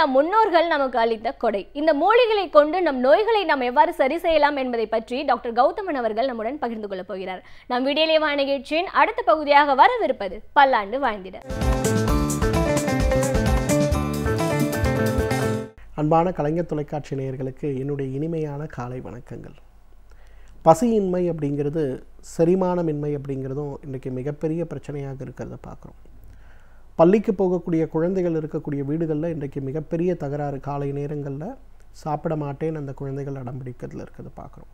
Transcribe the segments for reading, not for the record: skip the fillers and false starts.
நம் முன்னோர்கள் நமக்கு அளித்த கொடை. இந்த மூலிகளை கொண்டு நம் நோய்களை நாம் எவ்வாறு சரி செய்யலாம் என்பதை பற்றி டாக்டர் கௌதமன் அவர்கள் நம்முடன் பகிர்ந்து கொள்ளப் போகிறார். நம் வீடியோலே வா நிகழ்ச்சியின் அடுத்த பகுதியாக வரவிருப்பது பல்லாண்டு வாழ்ந்திட. அன்பான கலைஞர் தொலைக்காட்சி நேயர்களுக்கு என்னுடைய இனிமையான காலை வணக்கங்கள். பசியின்மை அப்படிங்கிறது, செரிமானமின்மை அப்படிங்கிறதும் இன்றைக்கி மிகப்பெரிய பிரச்சனையாக இருக்கிறத பார்க்குறோம். பள்ளிக்கு போகக்கூடிய குழந்தைகள் இருக்கக்கூடிய வீடுகளில் இன்றைக்கி மிகப்பெரிய தகராறு. காலை நேரங்களில் சாப்பிட மாட்டேன் அந்த குழந்தைகள் அடம்பிடிக்கிறதுல இருக்கிறத பார்க்குறோம்.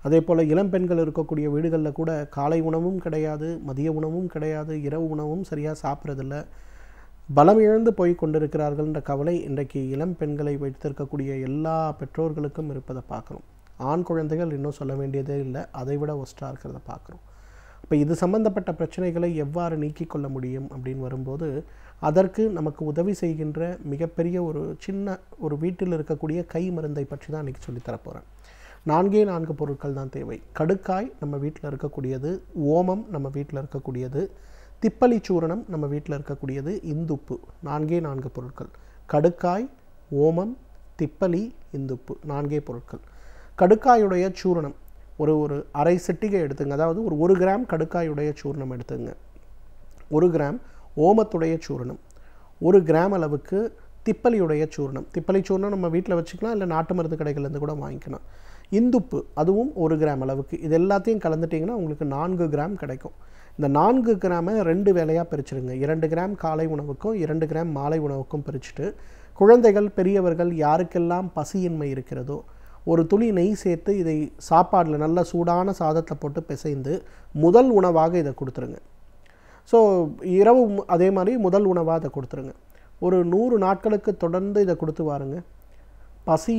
அதே போல் இளம்பெண்கள் இருக்கக்கூடிய வீடுகளில் கூட காலை உணவும் கிடையாது, மதிய உணவும் கிடையாது, இரவு உணவும் சரியாக சாப்பிட்றதில்ல, பலம் இழந்து போய் கொண்டிருக்கிறார்கள்ன்ற கவலை இன்றைக்கு இளம் பெண்களை வைத்திருக்கக்கூடிய எல்லா பெற்றோர்களுக்கும் இருப்பதை பார்க்குறோம். ஆண் குழந்தைகள் இன்னும் சொல்ல வேண்டியதே இல்லை, அதை விட ஒஸ்ட்டாக இருக்கிறத பார்க்குறோம். இப்போ இது சம்பந்தப்பட்ட பிரச்சனைகளை எவ்வாறு நீக்கிக் கொள்ள முடியும் அப்படின்னு வரும்போது, அதற்கு நமக்கு உதவி செய்கின்ற மிகப்பெரிய ஒரு சின்ன ஒரு வீட்டில் இருக்கக்கூடிய கை மருந்தை பற்றி தான் இன்றைக்கி சொல்லித்தரப்போகிறேன். 4 பொருட்கள் தான் தேவை. கடுக்காய் நம்ம வீட்டில் இருக்கக்கூடியது, ஓமம் நம்ம வீட்டில் இருக்கக்கூடியது, திப்பலி சூரணம் நம்ம வீட்டில் இருக்கக்கூடியது, இந்துப்பு. 4 பொருட்கள். கடுக்காய், ஓமம், திப்பலி, இந்துப்பு, 4 பொருட்கள். கடுக்காயுடைய சூரணம் ஒரு அரை சிட்டிகை எடுத்துங்க. அதாவது ஒரு 1 கிராம் கடுக்காயுடைய சூரணம் எடுத்துங்க. 1 கிராம் ஓமத்துடைய சூரணம், 1 கிராம் அளவுக்கு திப்பலியுடைய சூரணம். திப்பலி சூரணம் நம்ம வீட்டில் வச்சுக்கலாம், இல்லை நாட்டு மருந்து கடைகள்லேருந்து கூட வாங்கிக்கலாம். இந்துப்பு அதுவும் 1 கிராம் அளவுக்கு. இது எல்லாத்தையும் கலந்துட்டிங்கன்னா உங்களுக்கு 4 கிராம் கிடைக்கும். இந்த 4 கிராமை 2 வேளையாக பிரிச்சுருங்க. 2 கிராம் காலை உணவுக்கும் 2 கிராம் மாலை உணவுக்கும் பிரிச்சுட்டு, குழந்தைகள் பெரியவர்கள் யாருக்கெல்லாம் பசியின்மை இருக்கிறதோ ஒரு துளி நெய் சேர்த்து இதை சாப்பாடில் நல்ல சூடான சாதத்தை போட்டு பிசைந்து முதல் உணவாக இதை கொடுத்துருங்க. ஸோ இரவு அதே மாதிரி முதல் உணவாக இதை கொடுத்துருங்க. ஒரு 100 நாட்களுக்கு தொடர்ந்து இதை கொடுத்து வாருங்க. பசி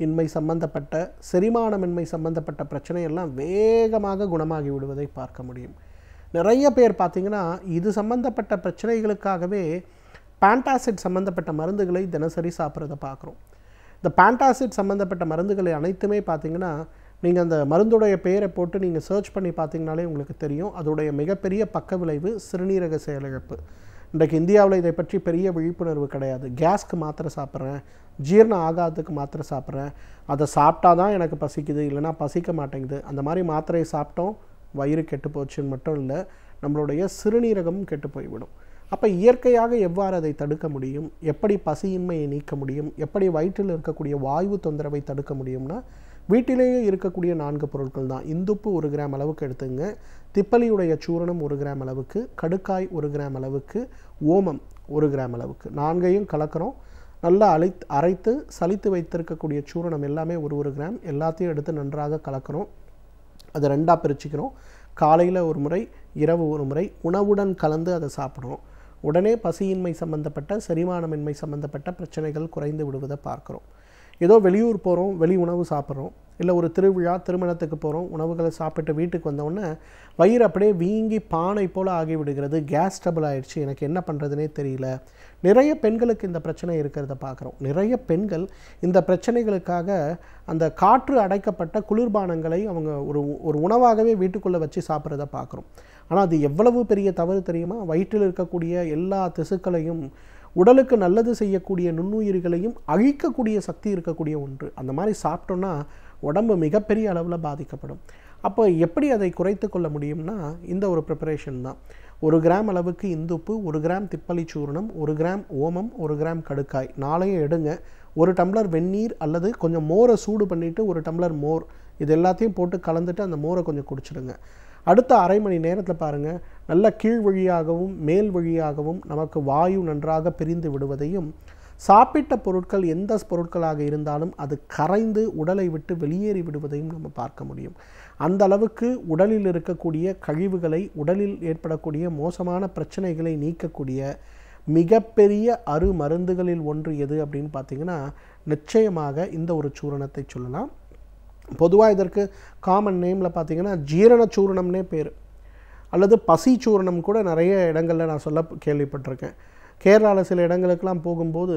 இன்மை சம்பந்தப்பட்ட, செரிமானமின்மை சம்பந்தப்பட்ட பிரச்சனையெல்லாம் வேகமாக குணமாகி விடுவதை பார்க்க முடியும். நிறைய பேர் பார்த்திங்கன்னா இது சம்பந்தப்பட்ட பிரச்சனைகளுக்காகவே பேண்டாசிட் சம்மந்தப்பட்ட மருந்துகளை தினசரி சாப்பிட்றத பார்க்குறோம். இந்த பேண்டாசிட் சம்மந்தப்பட்ட மருந்துகளை அனைத்துமே பார்த்திங்கன்னா, நீங்கள் அந்த மருந்துடைய பெயரை போட்டு நீங்கள் சர்ச் பண்ணி பார்த்திங்கனாலே உங்களுக்கு தெரியும். அதோடைய மிகப்பெரிய பக்க விளைவு சிறுநீரக செயலிழப்பு. இன்றைக்கு இந்தியாவில் இதை பற்றி பெரிய விழிப்புணர்வு கிடையாது. கேஸ்க்கு மாத்திரை சாப்பிட்றேன், ஜீரணம் ஆகாததுக்கு மாத்திரை சாப்பிட்றேன், அதை சாப்பிட்டா தான் எனக்கு பசிக்குது, இல்லைனா பசிக்க மாட்டேங்குது, அந்த மாதிரி மாத்திரையை சாப்பிட்டோம் வயிறு கெட்டு போச்சுன்னு மட்டும் இல்லை, நம்மளுடைய சிறுநீரகமும் கெட்டு போய்விடும். அப்போ இயற்கையாக எவ்வாறு அதை தடுக்க முடியும், எப்படி பசியின்மையை நீக்க முடியும், எப்படி வயிற்றில் இருக்கக்கூடிய வாயு தொந்தரவை தடுக்க முடியும்னா, வீட்டிலேயே இருக்கக்கூடிய 4 பொருட்கள் தான். இந்துப்பு 1 கிராம் அளவுக்கு எடுத்துங்க, திப்பலியுடைய சூரணம் 1 கிராம் அளவுக்கு, கடுக்காய் 1 கிராம் அளவுக்கு, ஓமம் 1 கிராம் அளவுக்கு, 4ஐயும் கலக்கிறோம். நல்லா அரைத்து சலித்து வைத்திருக்கக்கூடிய சூரணம் எல்லாமே 1 கிராம் எல்லாத்தையும் எடுத்து நன்றாக கலக்கிறோம். அதை 2ஆக பிரிச்சுக்கிறோம். காலையில் ஒரு முறை, இரவு ஒரு முறை உணவுடன் கலந்து அதை சாப்பிட்றோம். உடனே பசியின்மை சம்பந்தப்பட்ட, செரிமானமின்மை சம்பந்தப்பட்ட பிரச்சனைகள் குறைந்து விடுவதை பார்க்குறோம். ஏதோ வெளியூர் போகிறோம், வெளி உணவு சாப்பிட்றோம், இல்லை ஒரு திருவிழா திருமணத்துக்கு போகிறோம், உணவுகளை சாப்பிட்டு வீட்டுக்கு வந்தோடனே வயிறு அப்படியே வீங்கி பானை போல் ஆகிவிடுகிறது, கேஸ் ட்ரபிள் ஆகிடுச்சு, எனக்கு என்ன பண்ணுறதுனே தெரியல. நிறைய பெண்களுக்கு இந்த பிரச்சனை இருக்கிறத பார்க்குறோம். நிறைய பெண்கள் இந்த பிரச்சனைகளுக்காக அந்த காற்று அடைக்கப்பட்ட குளிர்பானங்களை அவங்க ஒரு உணவாகவே வீட்டுக்குள்ளே வச்சு சாப்பிட்றத பார்க்குறோம். ஆனால் அது எவ்வளவு பெரிய தவறு தெரியுமா? வயிற்றில் இருக்கக்கூடிய எல்லா திசுக்களையும், உடலுக்கு நல்லது செய்யக்கூடிய நுண்ணுயிர்களையும் அழிக்கக்கூடிய சக்தி இருக்கக்கூடிய ஒன்று. அந்த மாதிரி சாப்பிட்டோன்னா உடம்பு மிகப்பெரிய அளவில் பாதிக்கப்படும். அப்போ எப்படி அதை குறைத்து கொள்ள முடியும்னா, இந்த ஒரு ப்ரிப்பரேஷன் தான். 1 கிராம் அளவுக்கு இந்துப்பு, 1 கிராம் திப்பலி சூரணம், 1 கிராம் ஓமம், 1 கிராம் கடுக்காய், 4ஐயும் எடுங்க. 1 டம்ளர் வெந்நீர் அல்லது கொஞ்சம் மோரை சூடு பண்ணிவிட்டு 1 டம்ளர் மோர், இது எல்லாத்தையும் போட்டு கலந்துட்டு அந்த மோரை கொஞ்சம் குடிச்சிடுங்க. அடுத்த அரை மணி நேரத்தில் பாருங்கள், நல்ல கீழ் வழியாகவும் மேல் வழியாகவும் நமக்கு வாயு நன்றாக பிரிந்து விடுவதையும், சாப்பிட்ட பொருட்கள் எந்த பொருட்களாக இருந்தாலும் அது கரைந்து உடலை விட்டு வெளியேறி விடுவதையும் நம்ம பார்க்க முடியும். அந்த அளவுக்கு உடலில் இருக்கக்கூடிய கழிவுகளை, உடலில் ஏற்படக்கூடிய மோசமான பிரச்சனைகளை நீக்கக்கூடிய மிகப்பெரிய அருமருந்துகளில் ஒன்று எது அப்படின்னு பார்த்திங்கன்னா, நிச்சயமாக இந்த ஒரு சூரணத்தை சொல்லலாம். பொதுவாக இதற்கு காமன் நேமில் பார்த்திங்கன்னா ஜீரண சூரணம்னே பேர், அல்லது பசி சூரணம் கூட நிறைய இடங்களில் நான் சொல்ல கேள்விப்பட்டிருக்கேன். கேரளாவில் சில இடங்களுக்கெல்லாம் போகும்போது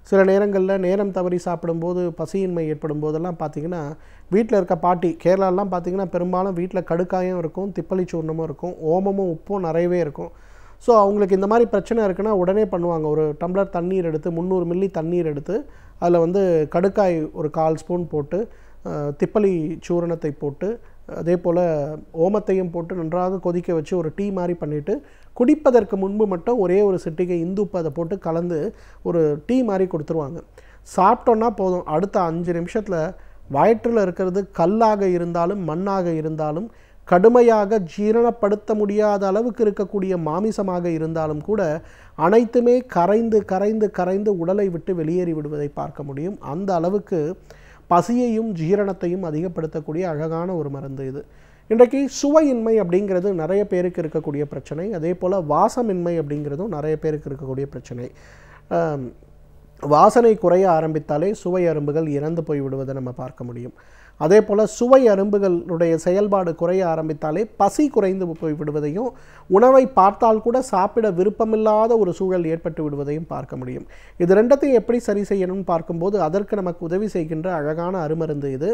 சில நேரங்களில் நேரம் தவறி சாப்பிடும்போது பசியின்மை ஏற்படும் போதெல்லாம் பார்த்திங்கன்னா வீட்டில் இருக்க பாட்டி, கேரளாலாம் பார்த்திங்கன்னா பெரும்பாலும் வீட்டில் கடுக்காயும் இருக்கும், திப்பலி சூர்ணமும் இருக்கும், ஓமமும் உப்பும் நிறையவே இருக்கும். ஸோ அவங்களுக்கு இந்த மாதிரி பிரச்சனை இருக்குன்னா உடனே பண்ணுவாங்க. ஒரு டம்ளர் தண்ணீர் எடுத்து 300 மில்லி தண்ணீர் எடுத்து அதில் வந்து கடுக்காய் ஒரு 1/4 ஸ்பூன் போட்டு திப்பலி சூரணத்தை போட்டு அதே போல் ஓமத்தையும் போட்டு நன்றாக கொதிக்க வச்சு ஒரு டீ மாதிரி பண்ணிவிட்டு குடிப்பதற்கு முன்பு மட்டும் ஒரே ஒரு சிட்டிகை இந்துப்பு அதை போட்டு கலந்து ஒரு டீ மாதிரி கொடுத்துருவாங்க. சாப்பிட்டோன்னா போதும், அடுத்த 5 நிமிஷத்தில் வயிற்றில் இருக்கிறது கல்லாக இருந்தாலும் மண்ணாக இருந்தாலும் கடுமையாக ஜீரணப்படுத்த முடியாத அளவுக்கு இருக்கக்கூடிய மாமிசமாக இருந்தாலும் கூட அனைத்துமே கரைந்து கரைந்து கரைந்து உடலை விட்டு வெளியேறி விடுவதை பார்க்க முடியும். அந்த அளவுக்கு பசியையும் ஜீரணத்தையும் அதிகப்படுத்தக்கூடிய அழகான ஒரு மருந்து இது. இன்றைக்கு சுவையின்மை அப்படிங்கிறது நிறைய பேருக்கு இருக்கக்கூடிய பிரச்சனை. அதே போல் வாசமின்மை அப்படிங்கிறதும் நிறைய பேருக்கு இருக்கக்கூடிய பிரச்சனை. வாசனை குறைய ஆரம்பித்தாலே சுவை அரும்புகள் இறந்து போய் விடுவதை நம்ம பார்க்க முடியும். அதே போல் சுவை அரும்புகளுடைய செயல்பாடு குறைய ஆரம்பித்தாலே பசி குறைந்து போய் விடுவதையும் உணவை பார்த்தால் கூட சாப்பிட விருப்பமில்லாத ஒரு சூழல் ஏற்பட்டு விடுவதையும் பார்க்க முடியும். இது ரெண்டத்தையும் எப்படி சரி செய்யணும்னு பார்க்கும்போது அதற்கு நமக்கு உதவி செய்கின்ற அழகான அருமருந்து இது.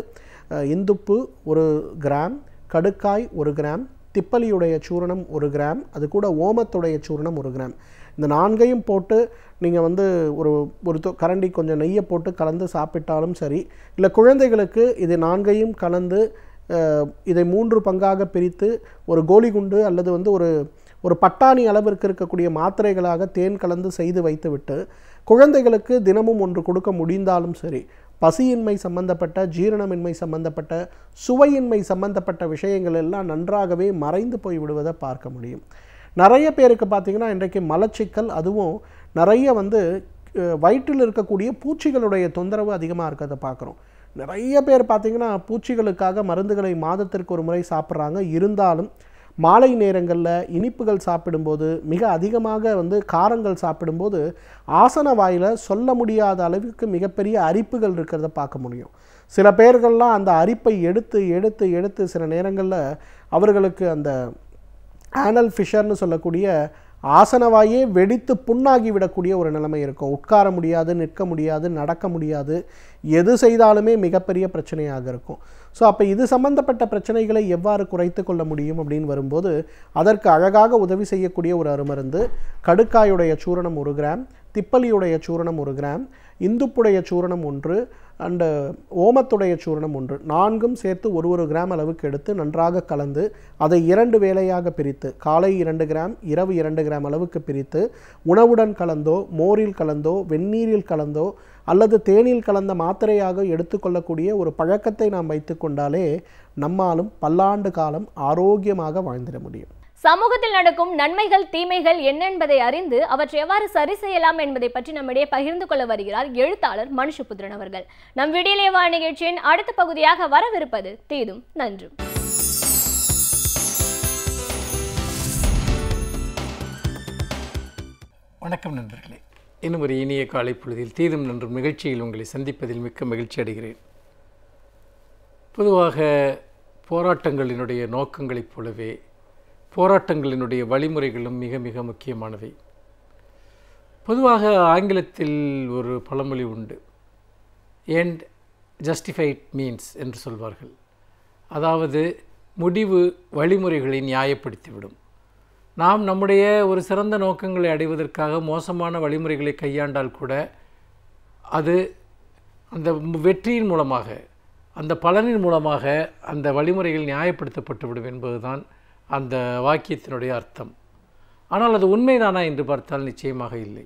இந்துப்பு 1 கிராம், கடுக்காய் 1 கிராம், திப்பலியுடைய சூரணம் 1 கிராம், அது கூட ஓமத்துடைய சூரணம் 1 கிராம். இந்த 4ஐயும் போட்டு நீங்கள் வந்து ஒரு கரண்டி கொஞ்சம் நெய்யை போட்டு கலந்து சாப்பிட்டாலும் சரி, இல்லை குழந்தைகளுக்கு இது 4ஐயும் கலந்து இதை 3 பங்காக பிரித்து ஒரு கோலி குண்டு அல்லது வந்து ஒரு பட்டாணி அளவிற்கு இருக்கக்கூடிய மாத்திரைகளாக தேன் கலந்து செய்து வைத்துவிட்டு குழந்தைகளுக்கு தினமும் 1 கொடுக்க முடிந்தாலும் சரி, பசியின்மை சம்பந்தப்பட்ட, ஜீரணமின்மை சம்பந்தப்பட்ட, சுவையின்மை சம்பந்தப்பட்ட விஷயங்கள் எல்லாம் நன்றாகவே மறைந்து போய் விடுவதை பார்க்க முடியும். நிறைய பேருக்கு பார்த்திங்கன்னா இன்றைக்கு மலச்சிக்கல், அதுவும் நிறைய வந்து வயிற்றில் இருக்கக்கூடிய பூச்சிகளுடைய தொந்தரவு அதிகமாக இருக்கிறத பார்க்குறோம். நிறைய பேர் பார்த்திங்கன்னா பூச்சிகளுக்காக மருந்துகளை மாதத்திற்கு ஒரு முறை சாப்பிட்றாங்க. இருந்தாலும் மாலை நேரங்களில் இனிப்புகள் சாப்பிடும்போது, மிக அதிகமாக வந்து காரங்கள் சாப்பிடும்போது ஆசன வாயில் சொல்ல முடியாத அளவுக்கு மிகப்பெரிய அரிப்புகள் இருக்கிறத பார்க்க முடியும். சில பேர்கள்லாம் அந்த அரிப்பை எடுத்து எடுத்து எடுத்து சில நேரங்களில் அவர்களுக்கு அந்த ஆனல் ஃபிஷர்னு சொல்லக்கூடிய ஆசனவாயே வெடித்து புண்ணாகி விடக்கூடிய ஒரு நிலைமை இருக்கும். உட்கார முடியாது, நிற்க முடியாது, நடக்க முடியாது, எது செய்தாலுமே மிகப்பெரிய பிரச்சனையாக இருக்கும். ஸோ அப்போ இது சம்பந்தப்பட்ட பிரச்சனைகளை எவ்வாறு குறைத்து கொள்ள முடியும் அப்படின்னு வரும்போது அதற்கு அழகாக உதவி செய்யக்கூடிய ஒரு அருமருந்து கடுக்காயுடைய சூரணம் 1 கிராம், திப்பலியுடைய சூரணம் 1 கிராம், இந்துப்புடைய சூரணம் 1 அண்டு ஓமத்துடைய சூரணம் 1, 4ம் சேர்த்து 1 கிராம் அளவுக்கு எடுத்து நன்றாக கலந்து அதை 2 வேளையாக பிரித்து காலை 2 கிராம், இரவு 2 கிராம் அளவுக்கு பிரித்து உணவுடன் கலந்தோ, மோரில் கலந்தோ, வெந்நீரில் கலந்தோ அல்லது தேனில் கலந்த மாத்திரையாக எடுத்துக்கொள்ளக்கூடிய ஒரு பழக்கத்தை நாம் வைத்து கொண்டாலே நம்மாலும் பல்லாண்டு காலம் ஆரோக்கியமாக வாழ்ந்திட முடியும். சமூகத்தில் நடக்கும் நன்மைகள் தீமைகள் என்ன என்பதை அறிந்து அவற்றை எவ்வாறு சரி செய்யலாம் என்பதை பற்றி நம்மிடையே பகிர்ந்து கொள்ள வருகிறார் எழுத்தாளர் மனுஷபுத்திரன் அவர்கள். நம் விடியலே வா நிகழ்ச்சியின் அடுத்த பகுதியாக வரவிருப்பது தீதும் நன்றும். வணக்கம் நண்பர்களே, இன்னும் ஒரு இனிய காலை பொழுதில் தீதும் நன்றும் நிகழ்ச்சியில் உங்களை சந்திப்பதில் மிக்க மகிழ்ச்சி அடைகிறேன். பொதுவாக போராட்டங்களினுடைய நோக்கங்களைப் போலவே போராட்டங்களினுடைய வழிமுறைகளும் மிக மிக முக்கியமானவை. பொதுவாக ஆங்கிலத்தில் ஒரு பழமொழி உண்டு, எண்ட் ஜஸ்டிஃபைட் மீன்ஸ் என்று சொல்வார்கள். அதாவது முடிவு வழிமுறைகளை நியாயப்படுத்திவிடும். நாம் நம்முடைய ஒரு சிறந்த நோக்கங்களை அடைவதற்காக மோசமான வழிமுறைகளை கையாண்டால் கூட அது அந்த வெற்றியின் மூலமாக, அந்த பலனின் மூலமாக அந்த வழிமுறைகள் நியாயப்படுத்தப்பட்டுவிடும் என்பதுதான் அந்த வாக்கியத்தினுடைய அர்த்தம். ஆனால் அது உண்மைதானா என்று பார்த்தால் நிச்சயமாக இல்லை.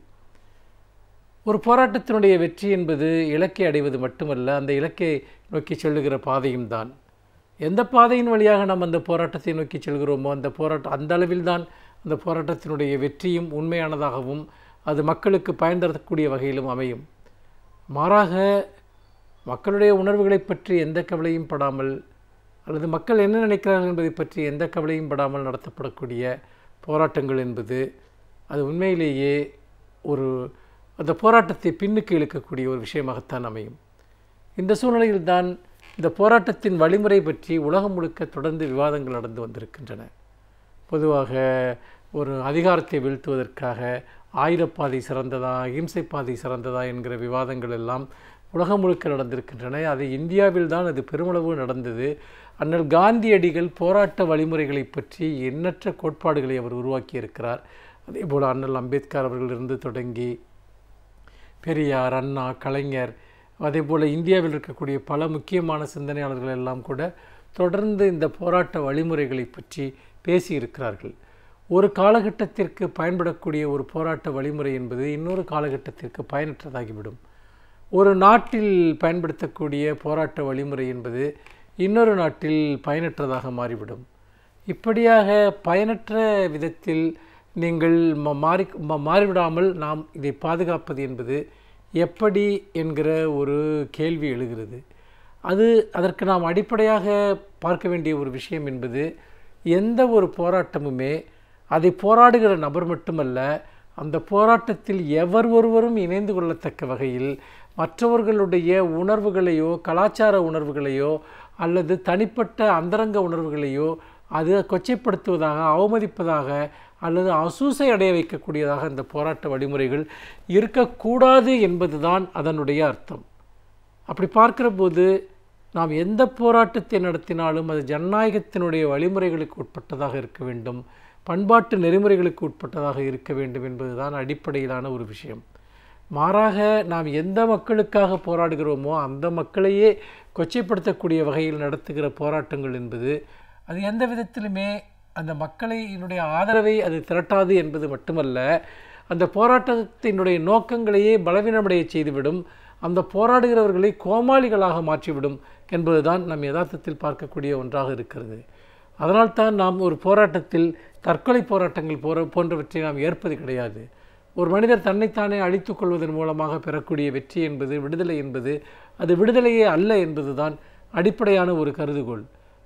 ஒரு போராட்டத்தினுடைய வெற்றி என்பது இலக்கை அடைவது மட்டுமல்ல, அந்த இலக்கை நோக்கி செல்லுகிற பாதையும் தான். எந்த பாதையின் வழியாக நாம் அந்த போராட்டத்தை நோக்கி செல்கிறோமோ அந்த அளவில் தான் அந்த போராட்டத்தினுடைய வெற்றியும் உண்மையானதாகவும் அது மக்களுக்கு பயன் தரக்கூடிய வகையிலும் அமையும். மாறாக மக்களுடைய உணர்வுகளை பற்றி எந்த கவலையும் படாமல் அல்லது மக்கள் என்ன நினைக்கிறார்கள் என்பதை பற்றி எந்த கவலையும் படாமல் நடத்தப்படக்கூடிய போராட்டங்கள் என்பது அது உண்மையிலேயே அந்த போராட்டத்தை பின்னுக்கு இழுக்கக்கூடிய ஒரு விஷயமாகத்தான் அமையும். இந்த சூழ்நிலையில் தான் இந்த போராட்டத்தின் வழிமுறை பற்றி உலகம் முழுக்க தொடர்ந்து விவாதங்கள் நடந்து வந்திருக்கின்றன. பொதுவாக ஒரு அதிகாரத்தை வீழ்த்துவதற்காக ஆயுதப்பாதை சிறந்ததா, அகிம்சை பாதை சிறந்ததா என்கிற விவாதங்கள் எல்லாம் உலகம் முழுக்க நடந்திருக்கின்றன. அது இந்தியாவில் தான் அது பெருமளவு நடந்தது. அண்ணல் காந்தியடிகள் போராட்ட வழிமுறைகளை பற்றி எண்ணற்ற கோட்பாடுகளை அவர் உருவாக்கியிருக்கிறார். அதே போல் அண்ணல் அம்பேத்கர் அவர்களிலிருந்து தொடங்கி பெரியார், அண்ணா, கலைஞர், அதே போல் இந்தியாவில் இருக்கக்கூடிய பல முக்கியமான சிந்தனையாளர்கள் எல்லாம் கூட தொடர்ந்து இந்த போராட்ட வழிமுறைகளை பற்றி பேசியிருக்கிறார்கள். ஒரு காலகட்டத்திற்கு பயன்படக்கூடிய ஒரு போராட்ட வழிமுறை என்பது இன்னொரு காலகட்டத்திற்கு பயனற்றதாகிவிடும். ஒரு நாட்டில் பயன்படுத்தக்கூடிய போராட்ட வழிமுறை என்பது இன்னொரு நாட்டில் பயனற்றதாக மாறிவிடும். இப்படியாக பயனற்ற விதத்தில் நீங்கள் மாறிவிடாமல் நாம் இதை பாதுகாப்பது என்பது எப்படி என்கிற ஒரு கேள்வி எழுகிறது. அதற்கு நாம் அடிப்படையாக பார்க்க வேண்டிய ஒரு விஷயம் என்பது, எந்த ஒரு போராட்டமுமே அதை போராடுகிற நபர் மட்டுமல்ல, அந்த போராட்டத்தில் எவர் ஒருவரும் இணைந்து கொள்ளத்தக்க வகையில் மற்றவர்களுடைய உணர்வுகளையோ கலாச்சார உணர்வுகளையோ அல்லது தனிப்பட்ட அந்தரங்க உணர்வுகளையோ அது கொச்சைப்படுத்துவதாக, அவமதிப்பதாக அல்லது அசூசை அடைய வைக்கக்கூடியதாக இந்த போராட்ட வழிமுறைகள் இருக்கக்கூடாது என்பதுதான் அதனுடைய அர்த்தம். அப்படி பார்க்கிற போது நாம் எந்த போராட்டத்தை நடத்தினாலும் அது ஜனநாயகத்தினுடைய வழிமுறைகளுக்கு உட்பட்டதாக இருக்க வேண்டும், பண்பாட்டு நெறிமுறைகளுக்கு உட்பட்டதாக இருக்க வேண்டும் என்பதுதான் அடிப்படையிலான ஒரு விஷயம். மாறாக நாம் எந்த மக்களுக்காக போராடுகிறோமோ அந்த மக்களையே கொச்சைப்படுத்தக்கூடிய வகையில் நடத்துகிற போராட்டங்கள் என்பது அது எந்த விதத்திலுமே அந்த மக்களினுடைய ஆதரவை அது திரட்டாது என்பது மட்டுமல்ல, அந்த போராட்டத்தினுடைய நோக்கங்களையே பலவீனமடைய செய்துவிடும், அந்த போராடுகிறவர்களை கோமாளிகளாக மாற்றிவிடும் என்பதுதான் நம் யதார்த்தத்தில் பார்க்கக்கூடிய ஒன்றாக இருக்கிறது. அதனால்தான் நாம் ஒரு போராட்டத்தில் தற்கொலை போராட்டங்கள் போன்றவற்றை நாம் ஏற்பது கிடையாது. ஒரு மனிதர் தன்னைத்தானே அழித்துக் கொள்வதன் மூலமாக பெறக்கூடிய வெற்றி என்பது, விடுதலை என்பது, அது விடுதலையே அல்ல என்பதுதான் அடிப்படையான ஒரு கருதுகோள்.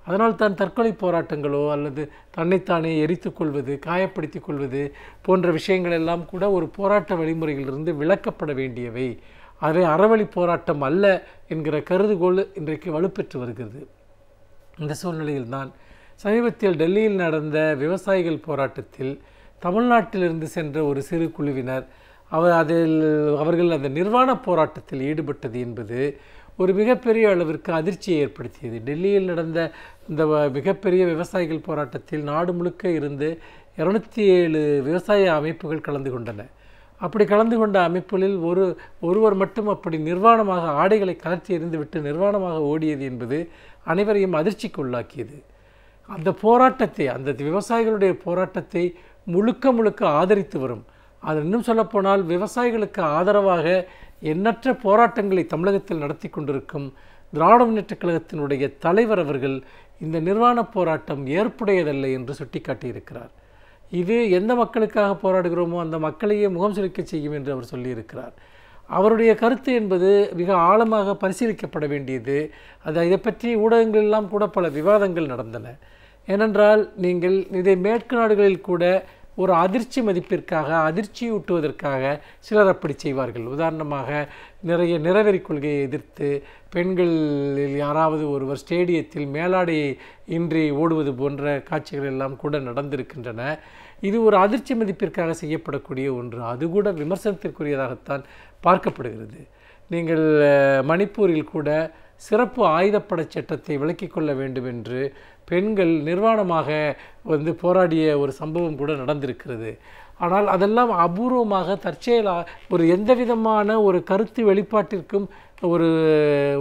அதனால்தான் தற்கொலை போராட்டங்களோ அல்லது தன்னைத்தானே எரித்துக் கொள்வது, காயப்படுத்திக் கொள்வது போன்ற விஷயங்கள் எல்லாம் கூட ஒரு போராட்ட வழிமுறைகளிலிருந்து விலக்கப்பட வேண்டியவை. அதை அறவழி போராட்டம் அல்ல என்கிற கருதுகோள் இன்றைக்கு வலுப்பெற்று வருகிறது. இந்த சூழ்நிலையில்தான் சமீபத்தில் டெல்லியில் நடந்த விவசாயிகள் போராட்டத்தில் தமிழ்நாட்டிலிருந்து சென்ற ஒரு சிறு குழுவினர் அவர்கள் அந்த நிர்வாண போராட்டத்தில் ஈடுபட்டது என்பது ஒரு மிகப்பெரிய அளவிற்கு அதிர்ச்சியை ஏற்படுத்தியது. டெல்லியில் நடந்த இந்த மிகப்பெரிய விவசாயிகள் போராட்டத்தில் நாடு முழுக்க இருந்து 207 விவசாய அமைப்புகள் கலந்து கொண்டன. அப்படி கலந்து கொண்ட அமைப்புகளில் ஒருவர் மட்டும் அப்படி நிர்வாணமாக ஆடைகளை கலர்த்தி எறிந்துவிட்டு நிர்வாணமாக ஓடியது என்பது அனைவரையும் அதிர்ச்சிக்கு உள்ளாக்கியது. அந்த போராட்டத்தை, அந்த விவசாயிகளுடைய போராட்டத்தை முழுக்க ஆதரித்து வரும், அது இன்னும் சொல்லப்போனால் விவசாயிகளுக்கு ஆதரவாக எண்ணற்ற போராட்டங்களை தமிழகத்தில் நடத்தி கொண்டிருக்கும் திராவிட முன்னேற்றக் கழகத்தினுடைய தலைவர் அவர்கள் இந்த நிர்வாண போராட்டம் ஏற்புடையதல்ல என்று சுட்டிக்காட்டியிருக்கிறார். இது எந்த மக்களுக்காக போராடுகிறோமோ அந்த மக்களையே முகம் சுளிக்க செய்யும் என்று அவர் சொல்லியிருக்கிறார். அவருடைய கருத்து என்பது மிக ஆழமாக பரிசீலிக்கப்பட வேண்டியது. இதை பற்றி ஊடகங்களெல்லாம் கூட பல விவாதங்கள் நடந்தன. ஏனென்றால் நீங்கள் இதை மேற்கு நாடுகளில் கூட ஒரு அதிர்ச்சி மதிப்பிற்காக, அதிர்ச்சியூட்டுவதற்காக சிலர் அப்படி செய்வார்கள். உதாரணமாக நிறைய நிறவெறி கொள்கையை எதிர்த்து பெண்களில் யாராவது ஒருவர் ஸ்டேடியத்தில் மேலாடையை இன்றி ஓடுவது போன்ற காட்சிகள் எல்லாம் கூட நடந்திருக்கின்றன. இது ஒரு அதிர்ச்சி மதிப்பிற்காக செய்யப்படக்கூடிய ஒன்று. அது கூட விமர்சனத்திற்குரியதாகத்தான் பார்க்கப்படுகிறது. நீங்கள் மணிப்பூரில் கூட சிறப்பு ஆயுதப்படை சட்டத்தை விலக்கிக் கொள்ள வேண்டும் என்று பெண்கள் நிர்வாணமாக போராடிய ஒரு சம்பவம் கூட நடந்திருக்கிறது. ஆனால் அதெல்லாம் அபூர்வமாக தற்செயலாக ஒரு எந்த விதமான ஒரு கருத்து வெளிப்பாட்டிற்கும்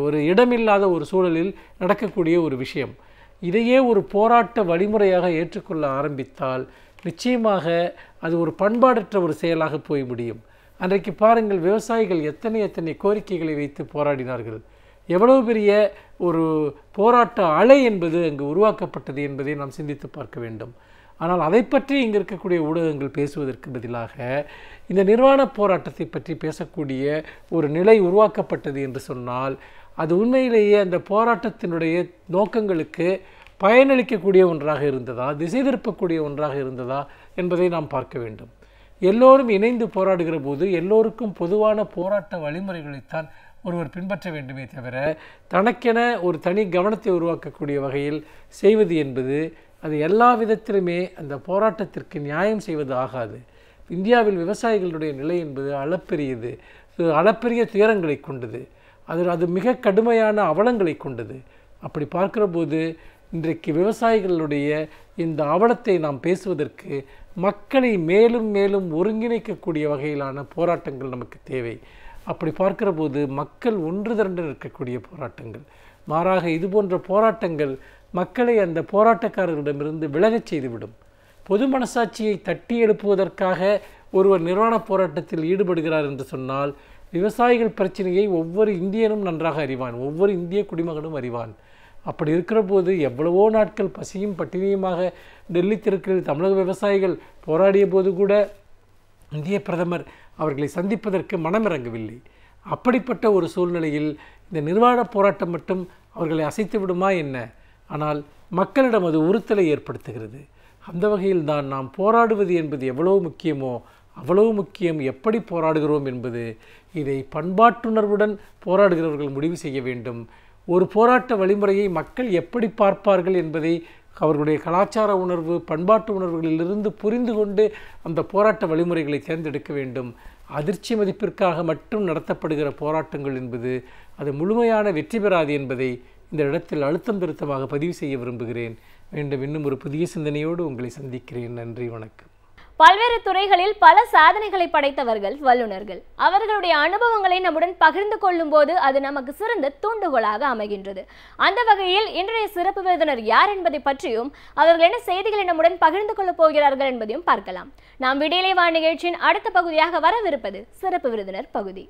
ஒரு இடமில்லாத ஒரு சூழலில் நடக்கக்கூடிய ஒரு விஷயம். இதையே ஒரு போராட்ட வழிமுறையாக ஏற்றுக்கொள்ள ஆரம்பித்தால் நிச்சயமாக அது ஒரு பண்பாடற்ற ஒரு செயலாக போய் முடியும். அன்றைக்கு பாருங்கள், விவசாயிகள் எத்தனை கோரிக்கைகளை வைத்து போராடினார்கள். எவ்வளவு பெரிய ஒரு போராட்ட அலை என்பது அங்கு உருவாக்கப்பட்டது என்பதை நாம் சிந்தித்து பார்க்க வேண்டும். ஆனால் அதை பற்றி இங்கே இருக்கக்கூடிய ஊடகங்கள் பேசுவதற்கு பதிலாக இந்த நிர்வாண போராட்டத்தை பற்றி பேசக்கூடிய ஒரு நிலை உருவாக்கப்பட்டது என்று சொன்னால் அது உண்மையிலேயே அந்த போராட்டத்தினுடைய நோக்கங்களுக்கு பயனளிக்கக்கூடிய ஒன்றாக இருந்ததா, திசை திருப்பக்கூடிய ஒன்றாக இருந்ததா என்பதை நாம் பார்க்க வேண்டும். எல்லோரும் இணைந்து போராடுகிற போது எல்லோருக்கும் பொதுவான போராட்ட வழிமுறைகளைத்தான் ஒருவர் பின்பற்ற வேண்டுமே தவிர தனக்கென ஒரு தனி கவனத்தை உருவாக்கக்கூடிய வகையில் செய்வது என்பது அது எல்லா விதத்திலுமே அந்த போராட்டத்திற்கு நியாயம் செய்வது ஆகாது. இந்தியாவில் விவசாயிகளுடைய நிலை என்பது அளப்பெரியது, அளப்பெரிய துயரங்களை கொண்டது, அது மிக கடுமையான அவலங்களை கொண்டது. அப்படி பார்க்கிற போது இன்றைக்கு விவசாயிகளுடைய இந்த அவலத்தை நாம் பேசுவதற்கு மக்களை மேலும் மேலும் ஒருங்கிணைக்கக்கூடிய வகையிலான போராட்டங்கள் நமக்கு தேவை. அப்படி பார்க்கிற போது மக்கள் ஒன்று திரண்டு நிற்கக்கூடிய போராட்டங்கள், மாறாக இது போன்ற போராட்டங்கள் மக்களை அந்த போராட்டக்காரர்களிடமிருந்து விலகச் செய்துவிடும். பொது மனசாட்சியை தட்டி எழுப்புவதற்காக ஒருவர் நிர்வாண போராட்டத்தில் ஈடுபடுகிறார் என்று சொன்னால் விவசாயிகள் பிரச்சனையை ஒவ்வொரு இந்தியனும் நன்றாக அறிவான், ஒவ்வொரு இந்திய குடிமகனும் அறிவான். அப்படி இருக்கிற போது எவ்வளவோ நாட்கள் பசியும் பட்டினியுமாக டெல்லி தெருக்களில் தமிழக விவசாயிகள் போராடிய போது கூட இந்திய பிரதமர் அவர்களை சந்திப்பதற்கு மனமிறங்கவில்லை. அப்படிப்பட்ட ஒரு சூழ்நிலையில் இந்த நிர்வாண போராட்டம் மட்டும் அவர்களை அசைத்து விடுமா என்ன? ஆனால் மக்களிடம் அது உறுத்தலை ஏற்படுத்துகிறது. அந்த வகையில் தான் நாம் போராடுவது என்பது எவ்வளவு முக்கியமோ அவ்வளவு முக்கியம் எப்படி போராடுகிறோம் என்பது. இதை பண்பாட்டுணர்வுடன் போராடுகிறவர்கள் முடிவு செய்ய வேண்டும். ஒரு போராட்ட வழிமுறையை மக்கள் எப்படி பார்ப்பார்கள் என்பதை அவர்களுடைய கலாச்சார உணர்வு, பண்பாட்டு உணர்வுகளிலிருந்து புரிந்து கொண்டு அந்த போராட்ட வழிமுறைகளை தேர்ந்தெடுக்க வேண்டும். அதிர்ச்சி மதிப்பிற்காக மட்டும் நடத்தப்படுகிற போராட்டங்கள் என்பது அது முழுமையான வெற்றி பெறாது என்பதை இந்த இடத்தில் அழுத்தம் திருத்தமாக பதிவு செய்ய விரும்புகிறேன். மீண்டும் இன்னும் ஒரு புதிய சிந்தனையோடு உங்களை சந்திக்கிறேன். நன்றி, வணக்கம். பல்வேறு துறைகளில் பல சாதனைகளை படைத்தவர்கள் வல்லுநர்கள். அவர்களுடைய அனுபவங்களை நம்முடன் பகிர்ந்து கொள்ளும் போது அது நமக்கு சிறந்த தூண்டுகோலாக அமைகின்றது. அந்த வகையில் இன்றைய சிறப்பு விருந்தினர் யார் என்பதை பற்றியும் அவர்கள் என்ன செய்திகளை நம்முடன் பகிர்ந்து கொள்ளப் போகிறார்கள் என்பதையும் பார்க்கலாம். நாம் விடியலை வா நிகழ்ச்சியின் அடுத்த பகுதியாக வரவிருப்பது சிறப்பு விருந்தினர் பகுதி.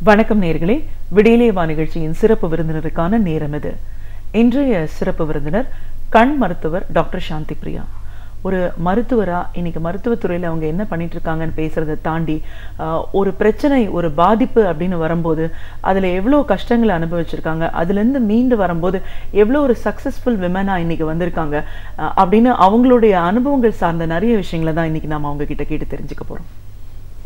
வணக்கம் நேயர்களே, விடியலே வா நிகழ்ச்சியின் சிறப்பு விருந்தினருக்கான நேரம் இது. இன்றைய சிறப்பு விருந்தினர் கண் மருத்துவர் டாக்டர் சாந்தி பிரியா. ஒரு மருத்துவரா இன்னைக்கு மருத்துவத்துறையில் அவங்க என்ன பண்ணிட்டு இருக்காங்கன்னு பேசுறதை தாண்டி ஒரு பிரச்சனை, ஒரு பாதிப்பு அப்படின்னு வரும்போது அதில் எவ்வளோ கஷ்டங்களை அனுபவிச்சிருக்காங்க, அதுலேருந்து மீண்டு வரும்போது எவ்வளோ ஒரு சக்ஸஸ்ஃபுல் விமனாக இன்னைக்கு வந்திருக்காங்க அப்படின்னு அவங்களுடைய அனுபவங்கள் சார்ந்த நிறைய விஷயங்களை தான் இன்னைக்கு நாம் அவங்க கிட்ட கேட்டு தெரிஞ்சுக்க போகிறோம்.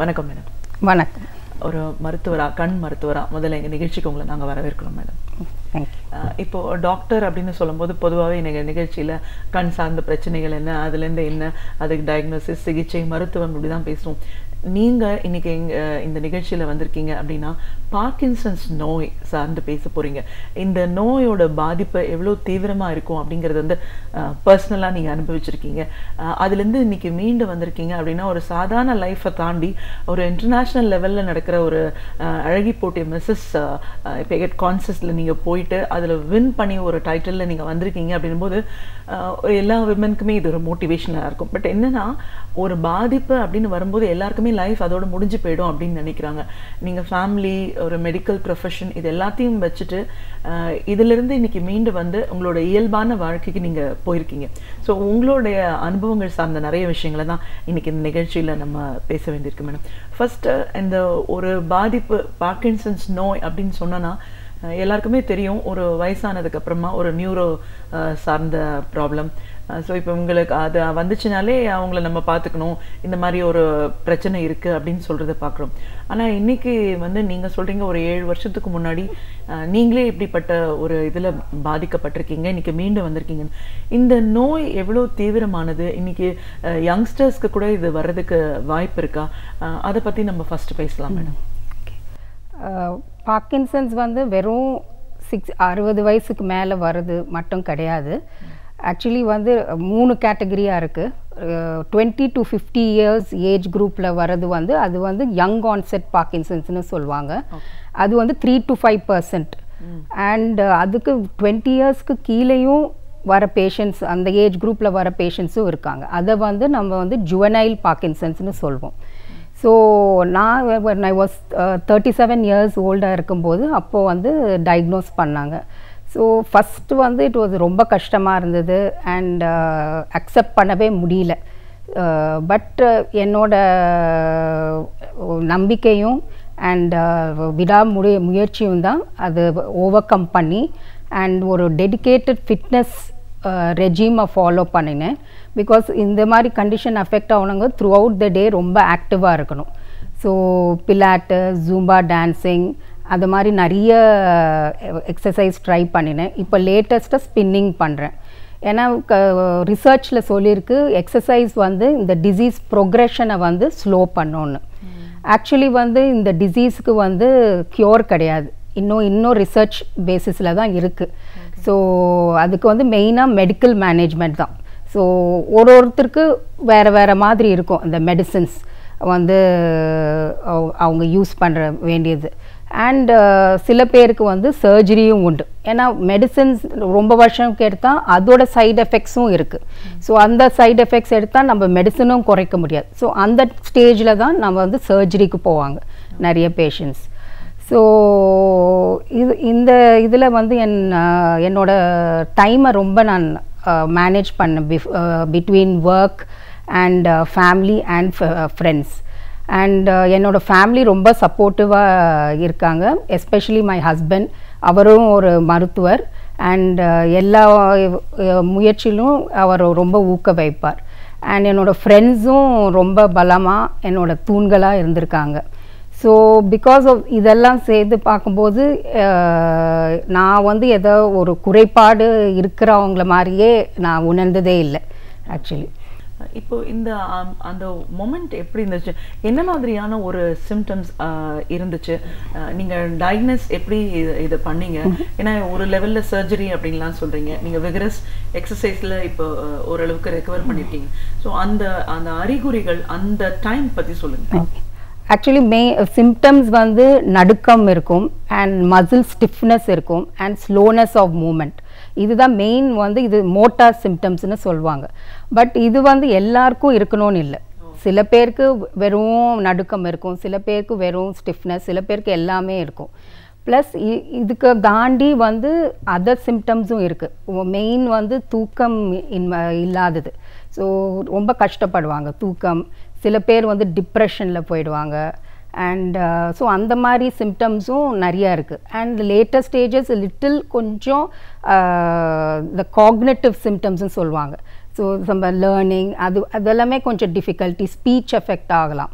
வணக்கம் மேடம். வணக்கம். ஒரு மருத்துவரா, கண் மருத்துவரா, முதல்ல எங்கள் நிகழ்ச்சிக்கு உங்களை நாங்கள் வரவேற்கிறோம் மேடம். இப்போ டாக்டர் அப்படின்னு சொல்லும்போது பொதுவாகவே எங்கள் நிகழ்ச்சியில் கண் சார்ந்த பிரச்சனைகள் என்ன, அதுலேருந்து என்ன, அதுக்கு டயக்னோசிஸ், சிகிச்சை, மருத்துவம் இப்படி தான் பேசுவோம். நீங்கள் இன்னைக்கு இந்த நிகழ்ச்சியில் வந்திருக்கீங்க அப்படின்னா பார்க்கின்சன்ஸ் நோய் சார்ந்து பேச போகிறீங்க. இந்த நோயோட பாதிப்பு எவ்வளோ தீவிரமாக இருக்கும் அப்படிங்கிறது வந்து பர்சனலாக நீங்கள் அனுபவிச்சிருக்கீங்க. அதுலேருந்து இன்னைக்கு மீண்டு வந்திருக்கீங்க அப்படின்னா ஒரு சாதாரண லைஃப்பை தாண்டி ஒரு இன்டர்நேஷ்னல் லெவலில் நடக்கிற ஒரு அழகி போட்டி மிஸ்ஸஸ் பெகட் கான்செஸ்டில் நீங்கள் போயிட்டு அதில் வின் பண்ணி ஒரு டைட்டிலில் நீங்கள் வந்திருக்கீங்க அப்படின்போது எல்லா விமனுக்குமே இது ஒரு மோட்டிவேஷனாக இருக்கும். பட் என்னன்னா ஒரு பாதிப்பு அப்படின்னு வரும்போது எல்லாருக்குமே லைஃப் அதோட முடிஞ்சு போயிடும் அப்படின்னு நினைக்கிறாங்க. நீங்கள் ஃபேமிலி, ஒரு மெடிக்கல் ப்ரொஃபஷன், இது எல்லாத்தையும் வச்சுட்டு இதிலிருந்து இன்னைக்கு மீண்டு வந்து உங்களோட இயல்பான வாழ்க்கைக்கு நீங்கள் போயிருக்கீங்க. ஸோ உங்களுடைய அனுபவங்கள் சார்ந்த நிறைய விஷயங்களை தான் இன்னைக்கு இந்த நிகழ்ச்சியில் நம்ம பேச வேண்டியிருக்கு மேடம். ஃபர்ஸ்ட்டு இந்த ஒரு பாதிப்பு பார்க்கின்சன்ஸ் நோய் அப்படின்னு சொன்னோன்னா எல்லாருக்குமே தெரியும், ஒரு வயசானதுக்கு அப்புறமா ஒரு நியூரோ சார்ந்த ப்ராப்ளம். ஸோ இப்போ உங்களுக்கு அது வந்துச்சுனாலே அவங்கள நம்ம பார்த்துக்கணும், இந்த மாதிரி ஒரு பிரச்சனை இருக்குது அப்படின்னு சொல்கிறத பார்க்குறோம். ஆனால் இன்றைக்கி வந்து நீங்கள் சொல்கிறீங்க ஒரு 7 வருஷத்துக்கு முன்னாடி நீங்களே இப்படிப்பட்ட ஒரு இதில் பாதிக்கப்பட்டிருக்கீங்க, இன்றைக்கி மீண்டு வந்திருக்கீங்க. இந்த நோய் எவ்வளோ தீவிரமானது, இன்றைக்கி யங்ஸ்டர்ஸ்க்கு கூட இது வர்றதுக்கு வாய்ப்பு இருக்கா, அதை பற்றி நம்ம ஃபஸ்ட்டு பேசலாம் மேடம். பார்க்கின்சன்ஸ் வந்து வெறும் 60 வயசுக்கு மேலே வர்றது மட்டும் கிடையாது. ஆக்சுவலி வந்து 3 கேட்டகரியாக இருக்குது. 20 to 50 years ஏஜ் குரூப்பில் வர்றது வந்து அது வந்து யங் ஆன்செட் பார்க்கின்சன்ஸ்னு சொல்லுவாங்க. அது வந்து 3 to 5%. அண்ட் அதுக்கு 20 இயர்ஸ்க்கு கீழேயும் வர பேஷண்ட்ஸ், அந்த ஏஜ் குரூப்பில் வர பேஷண்ட்ஸும் இருக்காங்க. அதை வந்து நம்ம வந்து ஜுவனைல் பார்க்கின்சன்ஸ்னு சொல்வோம். ஸோ நான் when I was 37 years ஓல்டாக இருக்கும்போது அப்போது வந்து டயக்னோஸ் பண்ணாங்க. ஸோ ஃபஸ்ட்டு வந்து இட் வாஸ் ரொம்ப கஷ்டமாக இருந்தது அண்ட் அக்செப்ட் பண்ணவே முடியல. பட் என்னோட நம்பிக்கையும் அண்ட் முயற்சியும் தான் அது ஓவர் கம் பண்ணி அண்ட் ஒரு டெடிக்கேட்டட் ஃபிட்னஸ் ரெஜிமை ஃபாலோ பண்ணினேன். பிகாஸ் இந்த மாதிரி கண்டிஷன் அஃபெக்ட் ஆகணுங்க த்ரூ அவுட் த டே ரொம்ப ஆக்டிவாக இருக்கணும். ஸோ பிலாட்டு, ஜூம்பா டான்ஸிங், அது மாதிரி நிறைய எக்ஸசைஸ் ட்ரை பண்ணினேன். இப்போ லேட்டஸ்ட்டாக ஸ்பின்னிங் பண்ணுறேன். ஏன்னா ரிசர்ச்சில் சொல்லியிருக்கு எக்ஸசைஸ் வந்து இந்த டிசீஸ் ப்ரொக்ரெஷனை வந்து ஸ்லோ பண்ணோன்னு. ஆக்சுவலி வந்து இந்த டிசீஸ்க்கு வந்து க்யூர் கிடையாது, இன்னும் ரிசர்ச் பேசிஸில் தான் இருக்குது. ஸோ அதுக்கு வந்து மெயினாக மெடிக்கல் மேனேஜ்மெண்ட் தான். ஸோ ஒருத்தருக்கு வேறு மாதிரி இருக்கும் அந்த மெடிசின்ஸ் வந்து அவங்க யூஸ் பண்ணுற வேண்டியது. அண்ட் சில பேருக்கு வந்து சர்ஜரியும் உண்டு. ஏன்னா மெடிசின்ஸ் ரொம்ப வருஷம் எடுத்தால் அதோட சைடு எஃபெக்ட்ஸும் இருக்குது. ஸோ அந்த சைடு எஃபெக்ட்ஸ் எடுத்தால் நம்ம மெடிசனும் குறைக்க முடியாது. ஸோ அந்த ஸ்டேஜில் தான் நம்ம வந்து சர்ஜரிக்கு போவாங்க நிறைய பேஷண்ட்ஸ். ஸோ இந்த இதில் வந்து என்னோட டைமை ரொம்ப நான் மேனேஜ் பண்ண between work and family and friends. And என்னோடய ஃபேமிலி ரொம்ப சப்போர்ட்டிவாக இருக்காங்க. எஸ்பெஷலி மை ஹஸ்பண்ட், அவரும் ஒரு மருத்துவர். அண்ட் எல்லா முயற்சியிலும் அவர் ரொம்ப ஊக்க வைப்பார். அண்ட் என்னோடய ஃப்ரெண்ட்ஸும் ரொம்ப பலமாக என்னோட தூண்களாக இருந்திருக்காங்க. ஸோ பிகாஸ் ஆஃப் இதெல்லாம் சேர்த்து பார்க்கும்போது நான் வந்து ஏதோ ஒரு குறைபாடு இருக்கிறவங்கள மாதிரியே நான் உணர்ந்ததே இல்லை ஆக்சுவலி. இப்போ இந்த அந்த மொமெண்ட் எப்படி இருந்துச்சு, என்ன மாதிரியான ஒரு சிம்டம்ஸ் இருந்துச்சு, நீங்கள் டயக்னோஸ் எப்படி இதை பண்ணீங்க? ஏன்னா ஒரு லெவலில் சர்ஜரி அப்படின்லாம் சொல்கிறீங்க, நீங்கள் விகரஸ் எக்ஸசைஸில் இப்போ ஓரளவுக்கு ரெக்கவர் பண்ணியிருக்கீங்க. ஸோ அந்த அந்த அறிகுறிகள் அந்த டைம் பற்றி சொல்லுங்கள். ஆக்சுவலி சிம்டம்ஸ் வந்து நடுக்கம் இருக்கும், அண்ட் மசில் ஸ்டிஃப்னஸ் இருக்கும், அண்ட் ஸ்லோனஸ் ஆஃப் மூமெண்ட். இதுதான் மெயின் வந்து இது மோட்டார் சிம்டம்ஸ்னு சொல்லுவாங்க. பட் இது வந்து எல்லாருக்கும் இருக்கணும்னு இல்லை. சில பேருக்கு வெறும் நடுக்கம் இருக்கும், சில பேருக்கு வெறும் ஸ்டிஃப்னஸ், சில பேருக்கு எல்லாமே இருக்கும். ப்ளஸ் இதுக்கு தாண்டி வந்து அதர் சிம்டம்ஸும் இருக்குது. மெயின் வந்து தூக்கம் இல்லாதது. ஸோ ரொம்ப கஷ்டப்படுவாங்க தூக்கம். சில பேர் வந்து டிப்ரெஷனில் போயிடுவாங்க. அண்ட் ஸோ அந்த மாதிரி சிம்டம்ஸும் நிறையா இருக்குது. அண்ட் லேட்டஸ்ட் ஸ்டேஜஸ் லிட்டில் கொஞ்சம் இந்த காக்னேட்டிவ் சிம்டம்ஸ்னு சொல்லுவாங்க. ஸோ நம்ம லேர்னிங் அதெல்லாமே கொஞ்சம் டிஃபிகல்ட்டி, ஸ்பீச் எஃபெக்ட் ஆகலாம்.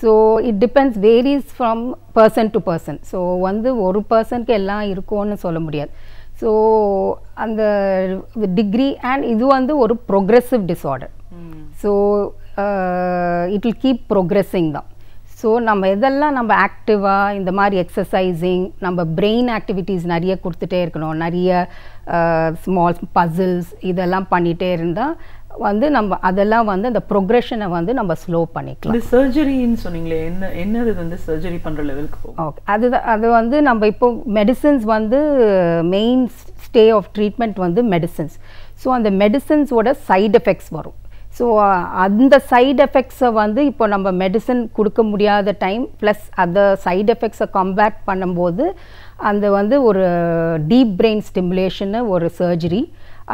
So it depends, varies from person to person. So வந்து ஒரு பர்சனுக்கு எல்லாம் இருக்கும்னு சொல்ல முடியாது. ஸோ அந்த டிகிரி அண்ட் இது வந்து ஒரு progressive disorder. So it will keep progressing தான். ஸோ நம்ம எதெல்லாம் நம்ம ஆக்டிவாக இந்த மாதிரி எக்ஸசைசிங், நம்ம பிரெயின் ஆக்டிவிட்டீஸ் நிறைய கொடுத்துட்டே இருக்கணும், நிறைய ஸ்மால் பசில்ஸ் இதெல்லாம் பண்ணிகிட்டே இருந்தால் வந்து நம்ம அதெல்லாம் வந்து அந்த ப்ரொக்ரெஷனை வந்து நம்ம ஸ்லோ பண்ணிக்கலாம். இந்த சர்ஜரின்னு சொன்னீங்களே, என்னது வந்து சர்ஜரி பண்ணுற லெவலுக்கு போகும்? ஓகே, அது வந்து நம்ம இப்போ மெடிசின்ஸ் வந்து மெயின் ஸ்டே ஆஃப் ட்ரீட்மெண்ட் வந்து மெடிசின்ஸ். ஸோ அந்த மெடிசின்ஸோட சைடு எஃபெக்ட்ஸ் வரும். ஸோ அந்த சைடு எஃபெக்ட்ஸை வந்து இப்போ நம்ம மெடிசன் கொடுக்க முடியாத டைம் ப்ளஸ் அந்த சைடு எஃபெக்ட்ஸை கம்பேட் பண்ணும்போது அந்த வந்து ஒரு டீப் பிரெயின் ஸ்டிமுலேஷன்னு ஒரு சர்ஜரி.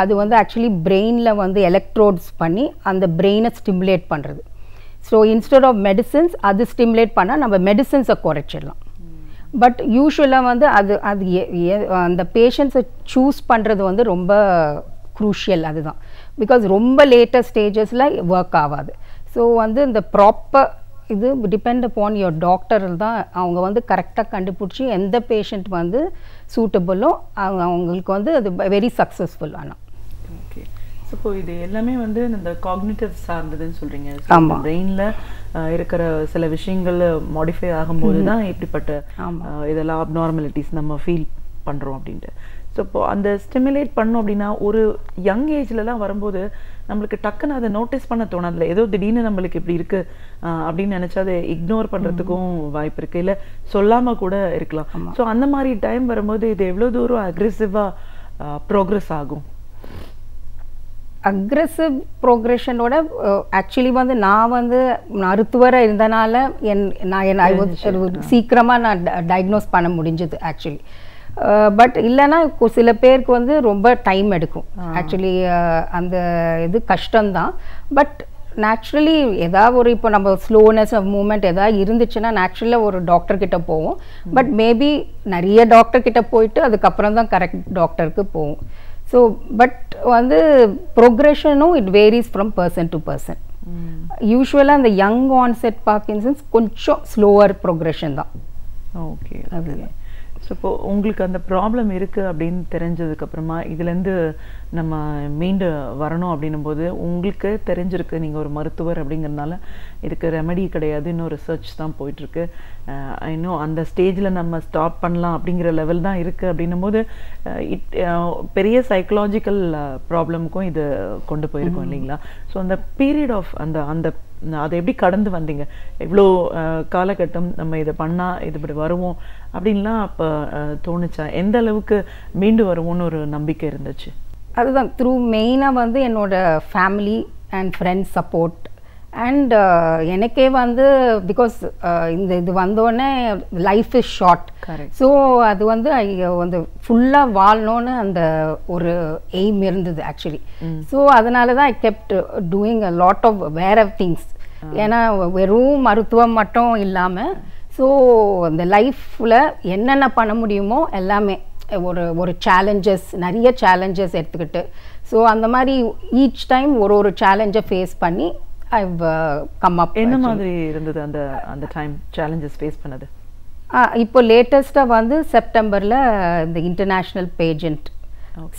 அது வந்து ஆக்சுவலி பிரெயினில் வந்து எலக்ட்ரோட்ஸ் பண்ணி அந்த பிரெயினை ஸ்டிமுலேட் பண்ணுறது. ஸோ இன்ஸ்டெட் ஆஃப் மெடிசின்ஸ் அது ஸ்டிமுலேட் பண்ணால் நம்ம மெடிசின்ஸை குறைச்சிடலாம். பட் யூஸ்வலாக வந்து அந்த பேஷண்ட்ஸை சூஸ் பண்ணுறது வந்து ரொம்ப க்ரூஷியல். அதுதான் பிகாஸ் ரொம்ப லேட்டஸ்ட் ஸ்டேஜஸில் ஒர்க் ஆகாது. ஸோ வந்து இந்த ப்ராப்பர் இது டிபெண்ட் அப்பான் யுவர் டாக்டர் தான். அவங்க வந்து கரெக்டாக கண்டுபிடிச்சி எந்த பேஷண்ட் வந்து சூட்டபுளோ அவங்களுக்கு வந்து அது வெரி சக்ஸஸ்ஃபுல். ஆனால் ஓகே, ஸோ இப்போ இது எல்லாமே வந்து இந்த காக்னிட்டிவ் சார்ந்ததுன்னு சொல்கிறீங்க. ஆமாம், பிரெயினில் இருக்கிற சில விஷயங்கள் மாடிஃபை ஆகும்போது தான் இப்படிப்பட்ட இதெல்லாம் அப்நார்மலிட்டிஸ் நம்ம ஃபீல் பண்ணுறோம் அப்படின்ட்டு. ஸோ இப்போது அந்த ஸ்டிமுலேட் பண்ணோம் அப்படின்னா ஒரு யங் ஏஜ்லலாம் வரும்போது நம்மளுக்கு டக்குன்னு அதை நோட்டீஸ் பண்ண தோணாதுல, ஏதோ திடீர்னு நம்மளுக்கு இப்படி இருக்குது அப்படின்னு நினச்சா அதை இக்னோர் பண்ணுறதுக்கும் வாய்ப்பு இருக்குது, இல்லை சொல்லாமல் கூட இருக்கலாம். ஸோ அந்த மாதிரி டைம் வரும்போது இது எவ்வளோ தூரம் அக்ரெசிவாக ப்ரோக்ரெஸ் ஆகும்? அக்ரெசிவ் ப்ரோக்ரெஷனோட ஆக்சுவலி வந்து நான் வந்து மருத்துவராக இருந்தனால சீக்கிரமாக நான் டயக்னோஸ் பண்ண முடிஞ்சது ஆக்சுவலி. பட் இல்லைன்னா சில பேருக்கு வந்து ரொம்ப டைம் எடுக்கும் ஆக்சுவலி. அந்த இது கஷ்டம்தான். பட் நேச்சுரலி ஏதாவது ஒரு இப்போ நம்ம ஸ்லோனஸ் ஆஃப் மூமெண்ட் ஏதாவது இருந்துச்சுன்னா நேச்சுரலாக ஒரு டாக்டர்கிட்ட போவோம். பட் மேபி நிறைய டாக்டர்கிட்ட போயிட்டு அதுக்கப்புறம் தான் கரெக்ட் டாக்டருக்கு போவோம். ஸோ பட் வந்து ப்ரோக்ரெஷனும் it varies from person to person. யூஸ்வலாக அந்த யங் ஆன்செட் பார்க்கின்சன்ஸ் கொஞ்சம் ஸ்லோவர் ப்ரோக்ரெஷன் தான். ஓகே, அது ஸோ இப்போ உங்களுக்கு அந்த ப்ராப்ளம் இருக்குது அப்படின்னு தெரிஞ்சதுக்கப்புறமா இதுலேருந்து நம்ம மீண்டு வரணும் அப்படின்னும் போது உங்களுக்கு தெரிஞ்சிருக்கு நீங்கள் ஒரு மருத்துவர் அப்படிங்கிறதுனால இதுக்கு ரெமெடி கிடையாது, இன்னும் ரிசர்ச் தான் போயிட்டுருக்கு, இன்னும் அந்த ஸ்டேஜில் நம்ம ஸ்டாப் பண்ணலாம் அப்படிங்கிற லெவல் தான் இருக்குது அப்படின்னும் போது பெரிய சைக்கலாஜிக்கல் ப்ராப்ளமுக்கும் இது கொண்டு போயிருக்கோம் இல்லைங்களா? ஸோ அந்த பீரியட் ஆஃப் அந்த அதை எப்படி கடந்து வந்தீங்க? இவ்வளோ காலகட்டம் நம்ம இதை பண்ணால் இது இப்படி வருவோம் அப்படின்லாம் அப்போ தோணுச்சா? எந்த அளவுக்கு மீண்டு வருவோம்னு ஒரு நம்பிக்கை இருந்துச்சு? அதுதான் த்ரூ மெயினாக வந்து என்னோட family and friends support and எனக்கே வந்து பிகாஸ் இது வந்தோடனே லைஃப் இஸ் ஷார்ட், ஸோ அது வந்து வந்து ஃபுல்லாக வாழணும்னு அந்த ஒரு எய்ம் இருந்தது ஆக்சுவலி. ஸோ அதனால தான் I kept doing a lot of where things. ஏன்னா வெறும் மருத்துவம் மட்டும் இல்லாமல் ஸோ அந்த லைஃப்பில் என்னென்ன பண்ண முடியுமோ எல்லாமே ஒரு சேலஞ்சஸ், நிறைய சேலஞ்சஸ் எடுத்துக்கிட்டு ஸோ அந்த மாதிரி ஈச் டைம் ஒரு சேலஞ்சை ஃபேஸ் பண்ணி I've come up. என்ன மாதிரி இருந்தது அந்த டைம் சேலஞ்சஸ் ஃபேஸ் பண்ணது? இப்போ லேட்டஸ்ட்டாக வந்து செப்டம்பரில் இந்த இன்டர்நேஷ்னல் பேஜெண்ட்.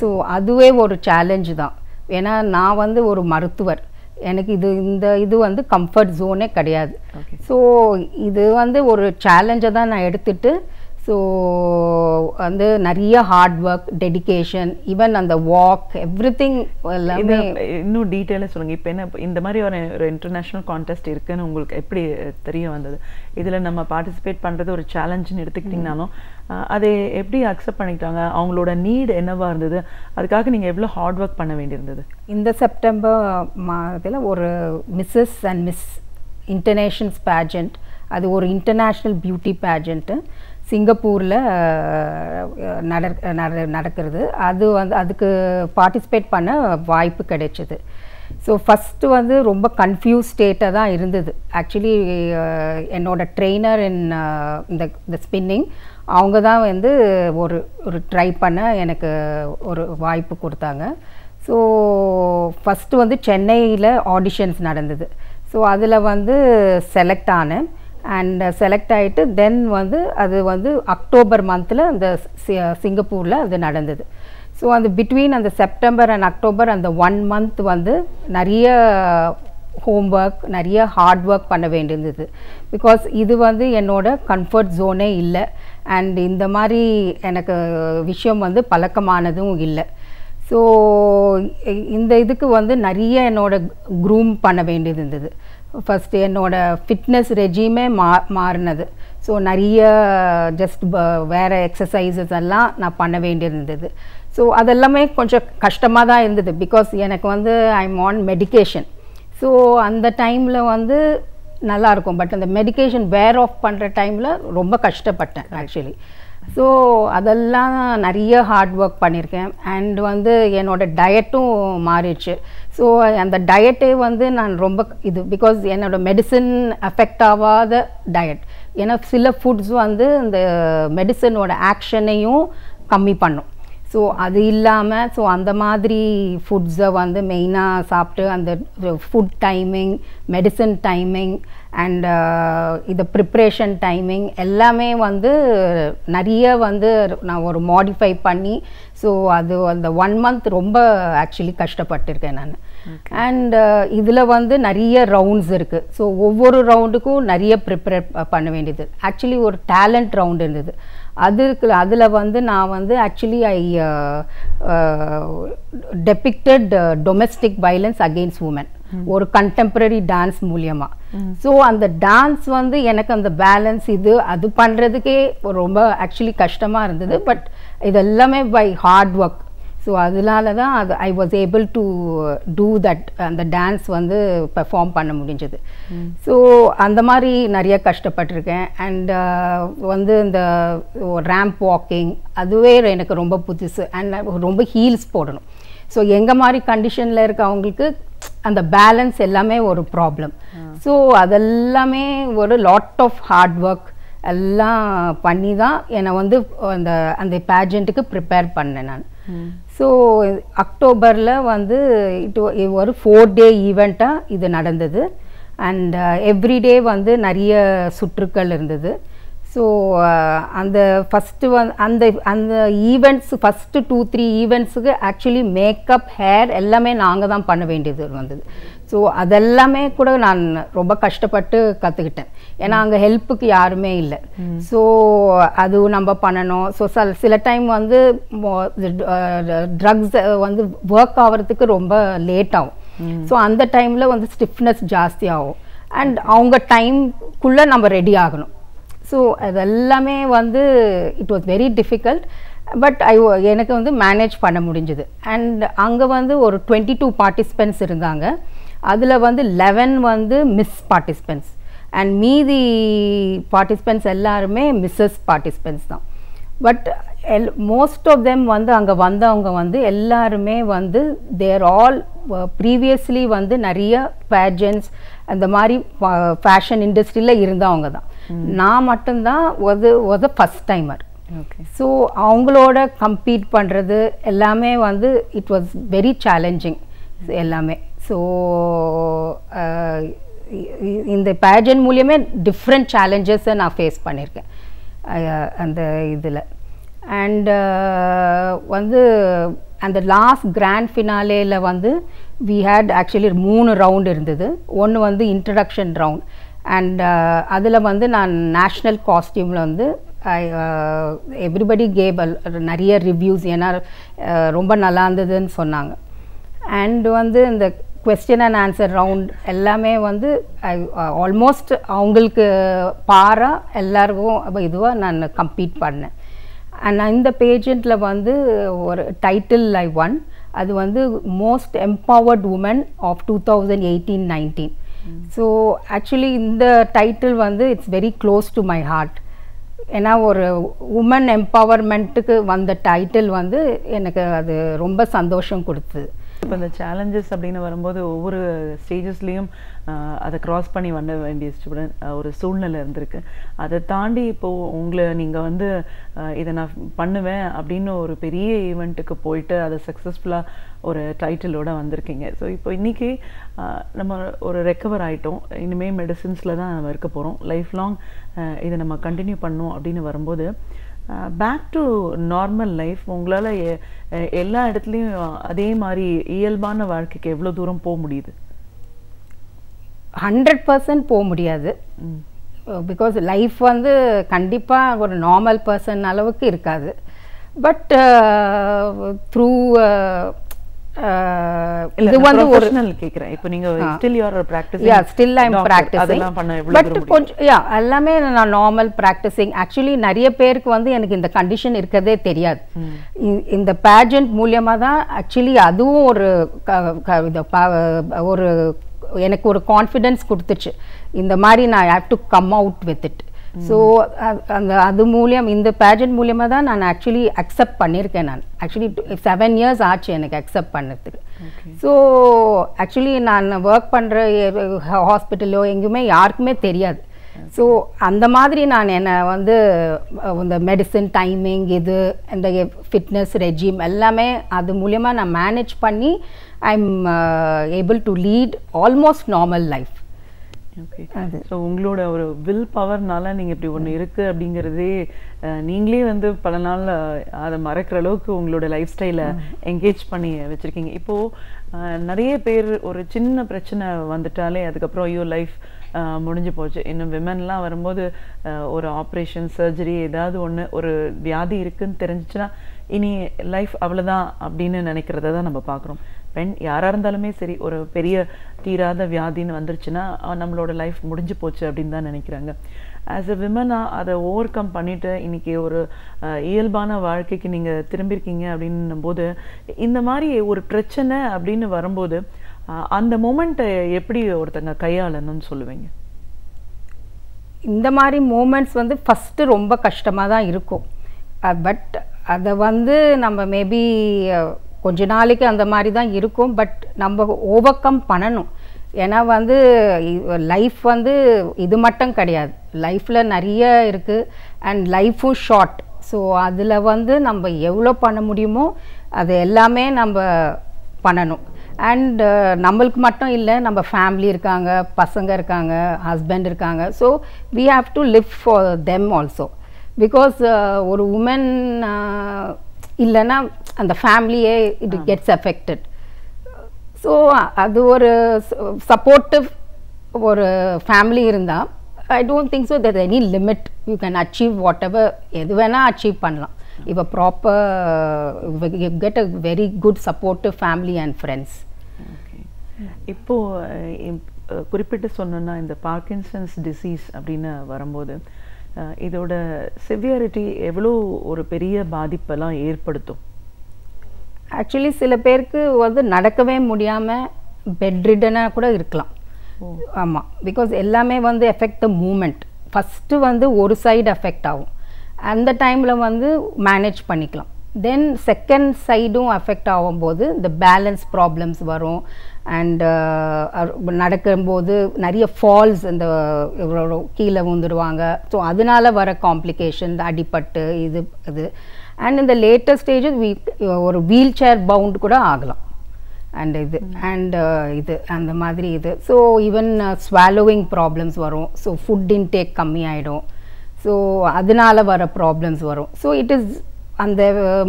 ஸோ அதுவே ஒரு சேலஞ்சு தான். ஏன்னா நான் வந்து ஒரு மருத்துவர், எனக்கு இது வந்து கம்ஃபர்ட் ஜோனே கிடையாது. ஸோ இது வந்து ஒரு சேலஞ்சை தான் நான் எடுத்துகிட்டு ஸோ வந்து நிறைய ஹார்ட் ஒர்க், டெடிக்கேஷன், ஈவன் அந்த வாக், எவ்ரிதிங் எல்லாமே. இன்னும் டீட்டெயிலாக சொல்லுங்கள். இப்போ என்ன இந்த மாதிரி ஒரு இன்டர்நேஷ்னல் கான்டெஸ்ட் இருக்குன்னு உங்களுக்கு எப்படி தெரிய வந்தது? இதில் நம்ம பார்ட்டிசிபேட் பண்ணுறது ஒரு சேலஞ்சுன்னு எடுத்துக்கிட்டிங்கனாலும் அதை எப்படி அக்செப்ட் பண்ணிக்கிட்டாங்க? அவங்களோட நீட் என்னவா இருந்தது? அதுக்காக நீங்கள் எவ்வளோ ஹார்ட் ஒர்க் பண்ண வேண்டியிருந்தது? இந்த செப்டம்பர் மாதத்தில் ஒரு Mrs and Miss Internationals pageant, அது ஒரு இன்டர்நேஷ்னல் பியூட்டி பேஜெண்ட்டு சிங்கப்பூரில் நடக்கிறது. அது வந்து அதுக்கு பார்ட்டிசிபேட் பண்ண வாய்ப்பு கிடைச்சிது. ஸோ ஃபஸ்ட்டு வந்து ரொம்ப கன்ஃபியூஸ் ஸ்டேட்டாக தான் இருந்தது. ஆக்சுவலி என்னோட ட்ரெயினர் இந்த ஸ்பின்னிங் அவங்க தான் வந்து ஒரு ட்ரை பண்ண எனக்கு ஒரு வாய்ப்பு கொடுத்தாங்க. ஸோ ஃபஸ்ட்டு வந்து சென்னையில் ஆடிஷன்ஸ் நடந்தது. ஸோ அதில் வந்து செலக்ட் ஆனேன் அண்ட் செலக்ட் ஆகிட்டு தென் வந்து அது வந்து அக்டோபர் மந்தில் அந்த சிங்கப்பூரில் அது நடந்தது. ஸோ அந்த பிட்வீன் அந்த செப்டம்பர் அண்ட் அக்டோபர் அந்த 1 month வந்து நிறைய ஹோம்ஒர்க், நிறைய ஹார்ட் ஒர்க் பண்ண வேண்டியிருந்தது. பிகாஸ் இது வந்து என்னோட கம்ஃபர்ட் ஜோனே இல்லை அண்ட் இந்த மாதிரி எனக்கு விஷயம் வந்து பழக்கமானதும் இல்லை. ஸோ இந்த இதுக்கு வந்து நிறைய என்னோட க்ரூம் பண்ண வேண்டியது இருந்தது. ஃபஸ்ட்டு என்னோடய ஃபிட்னஸ் ரெஜிமே மாறினது. ஸோ நிறைய ஜஸ்ட் வேறு எக்ஸசைசஸ் எல்லாம் நான் பண்ண வேண்டியிருந்தது. ஸோ அதெல்லாமே கொஞ்சம் கஷ்டமாக தான் இருந்தது. பிகாஸ் எனக்கு வந்து ஐம் ஆன் மெடிக்கேஷன். ஸோ அந்த டைமில் வந்து நல்லாயிருக்கும், பட் அந்த மெடிக்கேஷன் வேர் ஆஃப் பண்ணுற டைமில் ரொம்ப கஷ்டப்பட்டேன் ஆக்சுவலி. ஸோ அதெல்லாம் நிறைய ஹார்ட் ஒர்க் பண்ணியிருக்கேன் அண்ட் வந்து என்னோடய டயட்டும் மாறிடுச்சு. ஸோ அந்த டயட்டே வந்து நான் ரொம்ப பிகாஸ் என்னோடய மெடிசன் அஃபெக்ட் ஆகாத டயட். ஏன்னா சில ஃபுட்ஸ் வந்து இந்த மெடிசனோட ஆக்ஷனையும் கம்மி பண்ணும். ஸோ அது இல்லாமல் ஸோ அந்த மாதிரி ஃபுட்ஸை வந்து மெயினாக சாப்பிட்டு அந்த food timing, medicine timing and இது ப்ரிப்ரேஷன் டைமிங் எல்லாமே வந்து நிறைய வந்து நான் ஒரு மாடிஃபை பண்ணி ஸோ அது அந்த 1 month ரொம்ப ஆக்சுவலி கஷ்டப்பட்டிருக்கேன் நான். அண்ட் இதில் வந்து நிறைய ரவுண்ட்ஸ் இருக்குது. ஸோ ஒவ்வொரு ரவுண்டுக்கும் நிறைய ப்ரிப்பேர் பண்ண வேண்டியது. ஆக்சுவலி ஒரு டேலண்ட் ரவுண்ட் இருந்தது. அதில் வந்து நான் வந்து actually I depicted domestic violence against women ஒரு கண்டெம்பரரி டான்ஸ் மூலியமாக. ஸோ அந்த டான்ஸ் வந்து எனக்கு அந்த பேலன்ஸ் அது பண்ணுறதுக்கே ரொம்ப ஆக்சுவலி கஷ்டமாக இருந்தது. பட் இதெல்லாமே பை ஹார்ட் ஒர்க். ஸோ அதனால தான் I was able to do that, அந்த டான்ஸ் வந்து பெர்ஃபார்ம் பண்ண முடிஞ்சது. ஸோ அந்த மாதிரி நிறைய கஷ்டப்பட்டிருக்கேன். அண்ட் வந்து இந்த ரேம்ப் வாக்கிங் அதுவே எனக்கு ரொம்ப புதுசு அண்ட் ரொம்ப ஹீல்ஸ் போடணும். ஸோ எங்கள் மாதிரி கண்டிஷனில் இருக்க அவங்களுக்கு அந்த பேலன்ஸ் எல்லாமே ஒரு ப்ராப்ளம். ஸோ அதெல்லாமே ஒரு லாட் ஆஃப் ஹார்ட் ஒர்க் எல்லாம் பண்ணி தான் என்னை வந்து அந்த பேஜெண்ட்டுக்கு ப்ரிப்பேர் பண்ணேன் நான். ஸோ அக்டோபரில் வந்து ஒரு 4-day ஈவெண்ட்டாக இது நடந்தது. அண்ட் எவ்ரிடே வந்து நிறைய சுற்றுக்கள் இருந்தது. ஸோ அந்த ஃபஸ்ட்டு அந்த அந்த ஈவெண்ட்ஸ் ஃபஸ்ட்டு 2-3 ஈவெண்ட்ஸுக்கு ஆக்சுவலி மேக்கப் ஹேர் எல்லாமே நாங்கள் தான் பண்ண வேண்டியது வந்தது. ஸோ அதெல்லாமே கூட நான் ரொம்ப கஷ்டப்பட்டு கற்றுக்கிட்டேன். ஏன்னா அங்கே ஹெல்ப்புக்கு யாருமே இல்லை. ஸோ அது நம்ம பண்ணணும். ஸோ சில டைம் வந்து ட்ரக்ஸ் வந்து ஒர்க் ஆகிறதுக்கு ரொம்ப லேட் ஆகும். ஸோ அந்த டைமில் வந்து ஸ்டிஃப்னஸ் ஜாஸ்தி ஆகும். அண்ட் அவங்க டைம்குள்ளே நம்ம ரெடி ஆகணும். ஸோ அதெல்லாமே வந்து it was very difficult. But எனக்கு வந்து மேனேஜ் பண்ண முடிஞ்சுது. அண்ட் அங்கே வந்து ஒரு 22 பார்ட்டிசிபெண்ட்ஸ் இருந்தாங்க. அதில் வந்து 11 வந்து மிஸ் பார்ட்டிசிபெண்ட்ஸ் அண்ட் மீதி பார்ட்டிசிபெண்ட்ஸ் எல்லாருமே மிஸ்ஸஸ் பார்ட்டிசிபெண்ட்ஸ் தான். பட் மோஸ்ட் ஆஃப் தெம் வந்து அங்கே வந்தவங்க வந்து எல்லாருமே வந்து தேர் ஆல் ப்ரீவியஸ்லி வந்து நிறைய பேஜன்ஸ் அந்த மாதிரி ஃபேஷன் இண்டஸ்ட்ரியில் இருந்தவங்க தான். நான் மட்டும்தான் ஒரு ஃபஸ்ட் டைமர். ஸோ அவங்களோட கம்பீட் பண்ணுறது எல்லாமே வந்து இட் வாஸ் வெரி சேலஞ்சிங் எல்லாமே. ஸோ இந்த பேஜன் மூலியமே டிஃப்ரெண்ட் சேலஞ்சஸை நான் ஃபேஸ் பண்ணியிருக்கேன் அந்த இதில். அண்ட் வந்து அந்த லாஸ்ட் கிராண்ட் ஃபினாலேயில் வந்து வி ஹேட் ஆக்சுவலி 3 ரவுண்ட் இருந்தது. ஒன்று வந்து இன்ட்ரடக்ஷன் ரவுண்ட். அண்ட் அதில் வந்து நான் நேஷ்னல் காஸ்டியூமில் வந்து எவ்ரிபடி கேவ் நிறைய ரிவ்யூஸ். ஏன்னா ரொம்ப நல்லா இருந்ததுன்னு சொன்னாங்க. அண்ட் வந்து இந்த கொஸ்டின் அண்ட் ஆன்சர் ரவுண்ட் எல்லாமே வந்து ஆல்மோஸ்ட் அவங்களுக்கு எல்லாருக்கும் இதுவாக நான் கம்பீட் பண்ணேன். அண்ட் இந்த பேஜெண்ட்டில் வந்து ஒரு டைட்டில் ஐ ஒன். அது வந்து most empowered woman of 2018-19. So actually இந்த டைட்டில் வந்து it's very close to my heart. ஏன்னா ஒரு உமன் எம்பவர்மெண்ட்டுக்கு வந்த டைட்டில் வந்து எனக்கு அது ரொம்ப சந்தோஷம் கொடுத்தது. இப்போ இந்த சேலஞ்சஸ் அப்படின்னு வரும்போது ஒவ்வொரு ஸ்டேஜஸ்லேயும் அதை க்ராஸ் பண்ணி வர வேண்டிய ஒரு சூழ்நிலை இருந்திருக்கு. அதை தாண்டி இப்போது நீங்கள் வந்து இதை நான் பண்ணுவேன் அப்படின்னு ஒரு பெரிய ஈவெண்ட்டுக்கு போயிட்டு அதை சக்ஸஸ்ஃபுல்லாக ஒரு டைட்டிலோடு வந்திருக்கீங்க. ஸோ இப்போ இன்றைக்கி நம்ம ஒரு ரெக்கவர் ஆகிட்டோம். இனிமேல் மெடிசின்ஸில் தான் நம்ம இருக்க போகிறோம். லைஃப் லாங் இதை நம்ம கண்டினியூ பண்ணோம் அப்படின்னு வரும்போது பேக் டு நார்மல் லைஃப் உங்களால் எல்லா இடத்துலையும் அதே மாதிரி இயல்பான வாழ்க்கைக்கு எவ்வளோ தூரம் போக முடியுது? 100% போக முடியாது. பிகாஸ் லைஃப் வந்து கண்டிப்பாக ஒரு நார்மல் பர்சன் அளவுக்கு இருக்காது. பட் த்ரூ இது வந்து ஒரிஜினல் கேக்குறேன். இப்போ நீங்க still you are practising. Yeah still I am practising. அதெல்லாம் பண்ண எவ்வளவு தூரம் முடியும்? பட் கொஞ்சம் எல்லாமே நான் நார்மல் பிராக்டிசிங். ஆக்சுவலி நிறைய பேருக்கு வந்து எனக்கு இந்த கண்டிஷன் இருக்கதே தெரியாது. இந்த பேஜெண்ட் மூலமா தான் ஆக்சுவலி அதுவும் ஒரு எனக்கு ஒரு கான்ஃபிடன்ஸ் கொடுத்துச்சு. இந்த மாதிரி நான் have to come out with it. So அது மூலியம் இந்த பேஜெண்ட் மூலியமாக தான் நான் ஆக்சுவலி அக்செப்ட் பண்ணியிருக்கேன். நான் ஆக்சுவலி 7 இயர்ஸ் ஆச்சு எனக்கு அக்செப்ட் பண்ணுறதுக்கு. ஸோ ஆக்சுவலி நான் ஒர்க் பண்ணுற ஹாஸ்பிட்டலோ எங்கேயுமே யாருக்குமே தெரியாது. ஸோ அந்த மாதிரி நான் என்னை வந்து இந்த மெடிசன் டைமிங் இது இந்த ஃபிட்னஸ் ரெஜிம் எல்லாமே அது மூலியமாக நான் மேனேஜ் பண்ணி I am able to lead almost normal life. Okay. So உங்களோட ஒரு வில் பவர்னால நீங்கள் இப்படி ஒன்று இருக்குது அப்படிங்கிறதே நீங்களே வந்து பல நாள் அதை மறக்கிற அளவுக்கு உங்களோட லைஃப் ஸ்டைலை என்கேஜ் பண்ணி வச்சுருக்கீங்க. இப்போது நிறைய பேர் ஒரு சின்ன பிரச்சனை வந்துட்டாலே அதுக்கப்புறம் ஐயோ லைஃப் முடிஞ்சு போச்சு. இன்னும் விமன்லாம் வரும்போது ஒரு ஆப்ரேஷன் சர்ஜரி ஏதாவது ஒன்று ஒரு வியாதி இருக்குதுன்னு தெரிஞ்சிச்சுன்னா இனி லைஃப் அவ்வளோதான் அப்படின்னு நினைக்கிறத தான் நம்ம பார்க்குறோம். பெண் யாராக இருந்தாலுமே சரி ஒரு பெரிய தீராத வியாதின்னு வந்துருச்சுன்னா நம்மளோட லைஃப் முடிஞ்சு போச்சு அப்படின்னு தான் நினைக்கிறாங்க. ஆஸ் எ விமனாக அதை ஓவர் கம் பண்ணிவிட்டு இன்றைக்கி ஒரு இயல்பான வாழ்க்கைக்கு நீங்கள் திரும்பியிருக்கீங்க அப்படின்னும் போது இந்த மாதிரி ஒரு பிரச்சனை அப்படின்னு வரும்போது அந்த மோமெண்ட்டை எப்படி ஒருத்தங்க கையாளணும்னு சொல்லுவீங்க? இந்த மாதிரி மூமெண்ட்ஸ் வந்து ஃபஸ்ட்டு ரொம்ப கஷ்டமாக தான் இருக்கும். பட் அதை வந்து நம்ம மேபி கொஞ்ச நாளைக்கு அந்த மாதிரி தான் இருக்கும். பட் நம்ம ஓவர் கம் பண்ணணும். ஏன்னா வந்து லைஃப் வந்து இது மட்டும் கிடையாது. லைஃப்பில் நிறைய இருக்குது அண்ட் லைஃப்பும் ஷார்ட். ஸோ அதில் வந்து நம்ம எவ்வளோ பண்ண முடியுமோ அது எல்லாமே நம்ம பண்ணணும். அண்ட் நம்மளுக்கு மட்டும் இல்லை, நம்ம ஃபேமிலி இருக்காங்க, பசங்க இருக்காங்க, ஹஸ்பண்ட் இருக்காங்க. So we have to live for them also. Because ஒரு உமன் இல்லைன்னா அந்த ஃபேமிலியே இட் கெட்ஸ் அஃபெக்டட். ஸோ அது ஒரு சப்போர்ட்டிவ் ஒரு ஃபேமிலி இருந்தால் I don't think so there's any limit. You can achieve whatever, எது வேணால் அச்சீவ் பண்ணலாம். இப்போ proper you get a very good supportive family and friends. இப்போது குறிப்பிட்டு சொன்னோன்னா இந்த பார்க்கின்சன்ஸ் டிசீஸ் அப்படின்னு வரும்போது இதோட சிவியாரிட்டி எவ்வளோ ஒரு பெரிய பாதிப்பெல்லாம் ஏற்படுத்தும்? ஆக்சுவலி சில பேருக்கு வந்து நடக்கவே முடியாமல் பெட் ரிடனாக கூட இருக்கலாம். ஆமாம், பிகாஸ் எல்லாமே வந்து எஃபெக்ட் த மூமெண்ட். ஃபஸ்ட்டு வந்து ஒரு சைடு எஃபெக்ட் ஆகும், அந்த டைமில் வந்து மேனேஜ் பண்ணிக்கலாம். தென் செகண்ட் சைடும் அஃபெக்ட் ஆகும்போது இந்த பேலன்ஸ் ப்ராப்ளம்ஸ் வரும். அண்ட் நடக்கும்போது நிறைய ஃபால்ஸ், இந்த கீழே விழுந்துடுவாங்க. ஸோ அதனால வர காம்ப்ளிகேஷன், அடிபட்டு இது. அண்ட் இந்த லேட்டஸ்ட் ஸ்டேஜஸ் ஒரு வீல் சேர் பவுண்ட் கூட ஆகலாம். அண்ட் இது அந்த மாதிரி இது. ஸோ ஈவன் ஸ்வாலோவிங் ப்ராப்ளம்ஸ் வரும். ஸோ ஃபுட் இன்டேக் கம்மி ஆகிடும். ஸோ அதனால வர ப்ராப்ளம்ஸ் வரும். ஸோ இட் இஸ் அந்த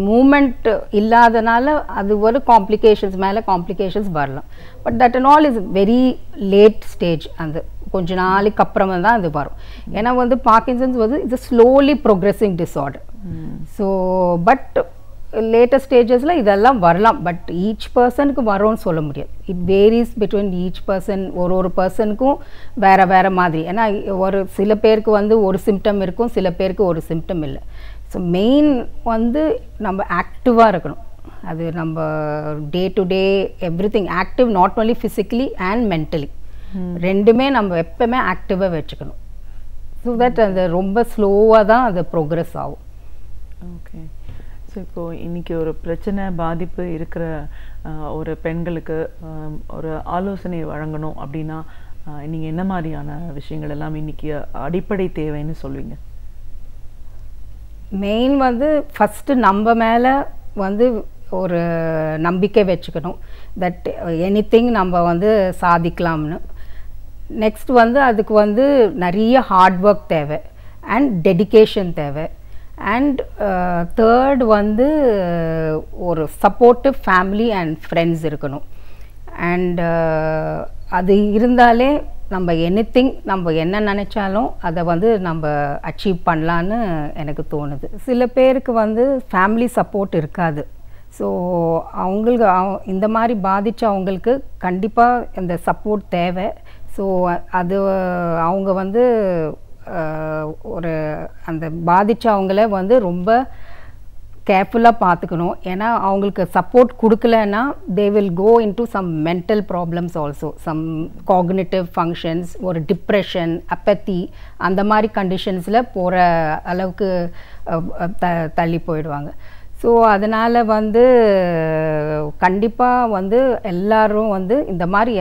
மூமெண்ட் இல்லாதனால அது ஒரு காம்ப்ளிகேஷன்ஸ் மேலே காம்ப்ளிகேஷன்ஸ் வரலாம். But that and all is very late stage. அந்த கொஞ்ச நாளைக்கு அப்புறமா தான் அது வரும். ஏன்னா வந்து பார்க்கின்சன்ஸ் வந்து it's slowly progressing disorder. So but latest ஸ்டேஜஸில் இதெல்லாம் வரலாம். பட் ஈச் பர்சனுக்கு வரும்னு சொல்ல முடியாது. It varies between each person. ஒரு பர்சனுக்கும் வேறு மாதிரி. ஏன்னா ஒரு சில பேருக்கு வந்து ஒரு சிம்டம் இருக்கும், சில பேருக்கு ஒரு சிம்டம் இல்லை. ஸோ மெயின் வந்து நம்ம ஆக்டிவாக இருக்கணும். அது நம்ம day to day everything active, not only physically and mentally. ரெண்டுமே நம்ம எப்பவுமே ஆக்டிவாக வச்சுக்கணும். ஸோ தட் அது ரொம்ப ஸ்லோவாக தான் அது ப்ரோக்ரஸ் ஆகும். ஓகே. ஸோ இப்போது இன்றைக்கி ஒரு பிரச்சனை பாதிப்பு இருக்கிற ஒரு பெண்களுக்கு ஒரு ஆலோசனை வழங்கணும் அப்படின்னா நீங்கள் என்ன மாதிரியான விஷயங்கள் எல்லாம் இன்றைக்கி அடிப்படை தேவைன்னு சொல்லுவீங்க? மெயின் வந்து ஃபஸ்ட்டு நம்ம மேலே வந்து ஒரு நம்பிக்கை வச்சுக்கணும். தட் எனிதிங் நம்ம வந்து சாதிக்கலாம்னு. நெக்ஸ்ட் வந்து அதுக்கு வந்து நிறைய ஹார்ட் ஒர்க் தேவை அண்ட் டெடிகேஷன் தேவை. அண்ட் தேர்ட் வந்து ஒரு சப்போர்ட்டிவ் ஃபேமிலி அண்ட் ஃப்ரெண்ட்ஸ் இருக்கணும். அண்ட் அது இருந்தாலே நம்ம எனிதிங் நம்ம என்ன நினச்சாலும் அதை வந்து நம்ம அச்சீவ் பண்ணலான்னு எனக்கு தோணுது. சில பேருக்கு வந்து ஃபேமிலி சப்போர்ட் இருக்காது. ஸோ அவங்களுக்கு இந்த மாதிரி பாதித்தவங்களுக்கு கண்டிப்பாக இந்த சப்போர்ட் தேவை. ஸோ அது அவங்க வந்து ஒரு அந்த பாதித்தவங்கள வந்து ரொம்ப கேர்ஃபுல்லாக பார்த்துக்கணும். ஏன்னா அவங்களுக்கு சப்போர்ட் கொடுக்கலன்னா they will go into some mental problems also, some cognitive functions, ஒரு டிப்ரெஷன், அப்பத்தி, அந்த மாதிரி கண்டிஷன்ஸில் போகிற அளவுக்கு தள்ளி போயிடுவாங்க. ஸோ அதனால் வந்து கண்டிப்பாக வந்து எல்லோரும் வந்து இந்த மாதிரி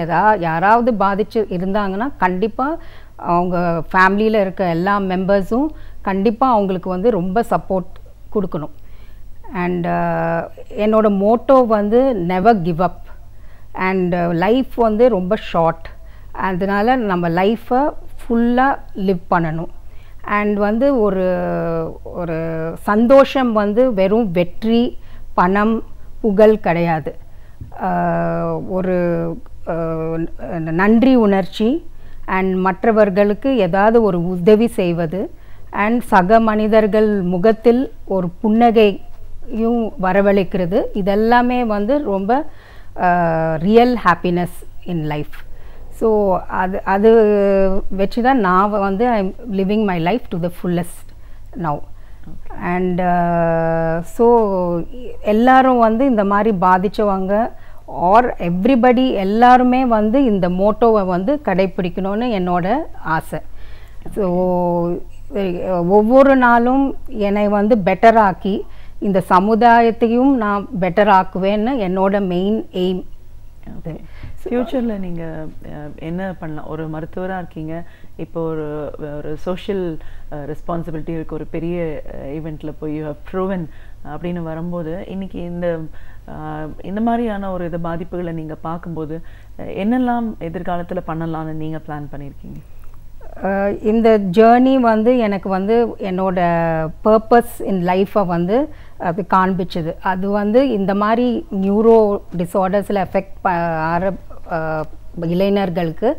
யாராவது பாதித்து இருந்தாங்கன்னா கண்டிப்பாக அவங்க ஃபேமிலியில் இருக்க எல்லா மெம்பர்ஸும் கண்டிப்பாக அவங்களுக்கு வந்து ரொம்ப சப்போர்ட் கொடுக்கணும். அண்ட் என்னோட மோட்டோ வந்து never give up. And life வந்து ரொம்ப ஷார்ட், அதனால் நம்ம லைஃப்பை ஃபுல்லாக லிவ் பண்ணணும். அண்ட் வந்து ஒரு ஒரு சந்தோஷம் வந்து வெறும் வெற்றி, பணம், புகழ் கிடையாது. ஒரு நன்றி உணர்ச்சி அண்ட் மற்றவர்களுக்கு ஏதாவது ஒரு உதவி செய்வது அண்ட் சக மனிதர்கள் முகத்தில் ஒரு புன்னகையும் வரவழைக்கிறது, இதெல்லாமே வந்து ரொம்ப real happiness in life. So அது வச்சு தான் நான் வந்து I am living my life to the fullest now. And so எல்லாரும் வந்து இந்த மாதிரி பாதித்தவங்க ஆர் எவ்ரிபடி எல்லாருமே வந்து இந்த மோட்டோவை வந்து கடைப்பிடிக்கணும்னு என்னோட ஆசை. ஸோ ஒவ்வொரு நாளும் என்னை வந்து பெட்டராக்கி இந்த சமுதாயத்தையும் நான் பெட்டர் ஆக்குவேன்னு என்னோட மெயின் எய்ம். அது ஃப்யூச்சரில் நீங்கள் என்ன பண்ணலாம்? ஒரு மருத்துவராக இருக்கீங்க, இப்போ ஒரு சோஷியல் ரெஸ்பான்சிபிலிட்டி இருக்குது, ஒரு பெரிய ஈவெண்ட்டில் போய் ப்ரூவன் அப்படின்னு வரும்போது இன்றைக்கி இந்த இந்த மாதிரியான ஒரு இது பாதிப்புகளை நீங்கள் பார்க்கும்போது என்னெல்லாம் எதிர்காலத்தில் பண்ணலாம்னு நீங்கள் பிளான் பண்ணியிருக்கீங்க? இந்த ஜேர்னி வந்து எனக்கு வந்து என்னோட பர்பஸ் இன் லைஃப்பை வந்து அது காண்பிச்சுது. அது வந்து இந்த மாதிரி நியூரோ டிஸார்டர்ஸில் எஃபெக்ட் ஆகிற இளைஞர்களுக்கு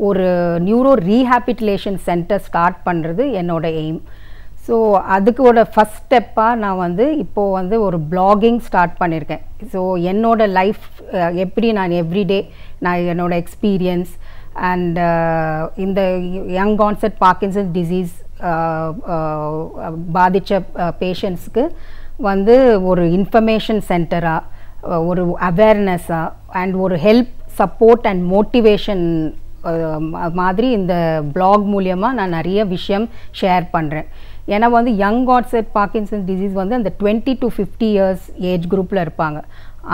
ஒரு நியூரோ ரீஹாபிலிட்டேஷன் சென்டர் ஸ்டார்ட் பண்ணுறது என்னோட எய்ம். ஸோ அதுக்கோட ஃபஸ்ட் ஸ்டெப்பாக நான் வந்து இப்போது வந்து ஒரு பிளாகிங் ஸ்டார்ட் பண்ணியிருக்கேன். ஸோ என்னோட லைஃப் எப்படி நான் எவ்ரிடே நான் என்னோட எக்ஸ்பீரியன்ஸ் அண்ட் இந்த யங் ஆன்செட் பார்க்கின்சன்ஸ் டிசீஸ் பாதித்த பேஷண்ட்ஸ்க்கு வந்து ஒரு இன்ஃபர்மேஷன் சென்டராக, ஒரு அவேர்னஸாக அண்ட் ஒரு ஹெல்ப் சப்போர்ட் அண்ட் மோட்டிவேஷன் மாதிரி இந்த பிளாக் மூலியமாக நான் நிறைய விஷயம் ஷேர் பண்ணுறேன். ஏன்னா வந்து யங் ஆன்செட் பார்க்கின்சன்ஸ் டிசீஸ் வந்து அந்த 20 to 50 years ஏஜ் குரூப்பில் இருப்பாங்க.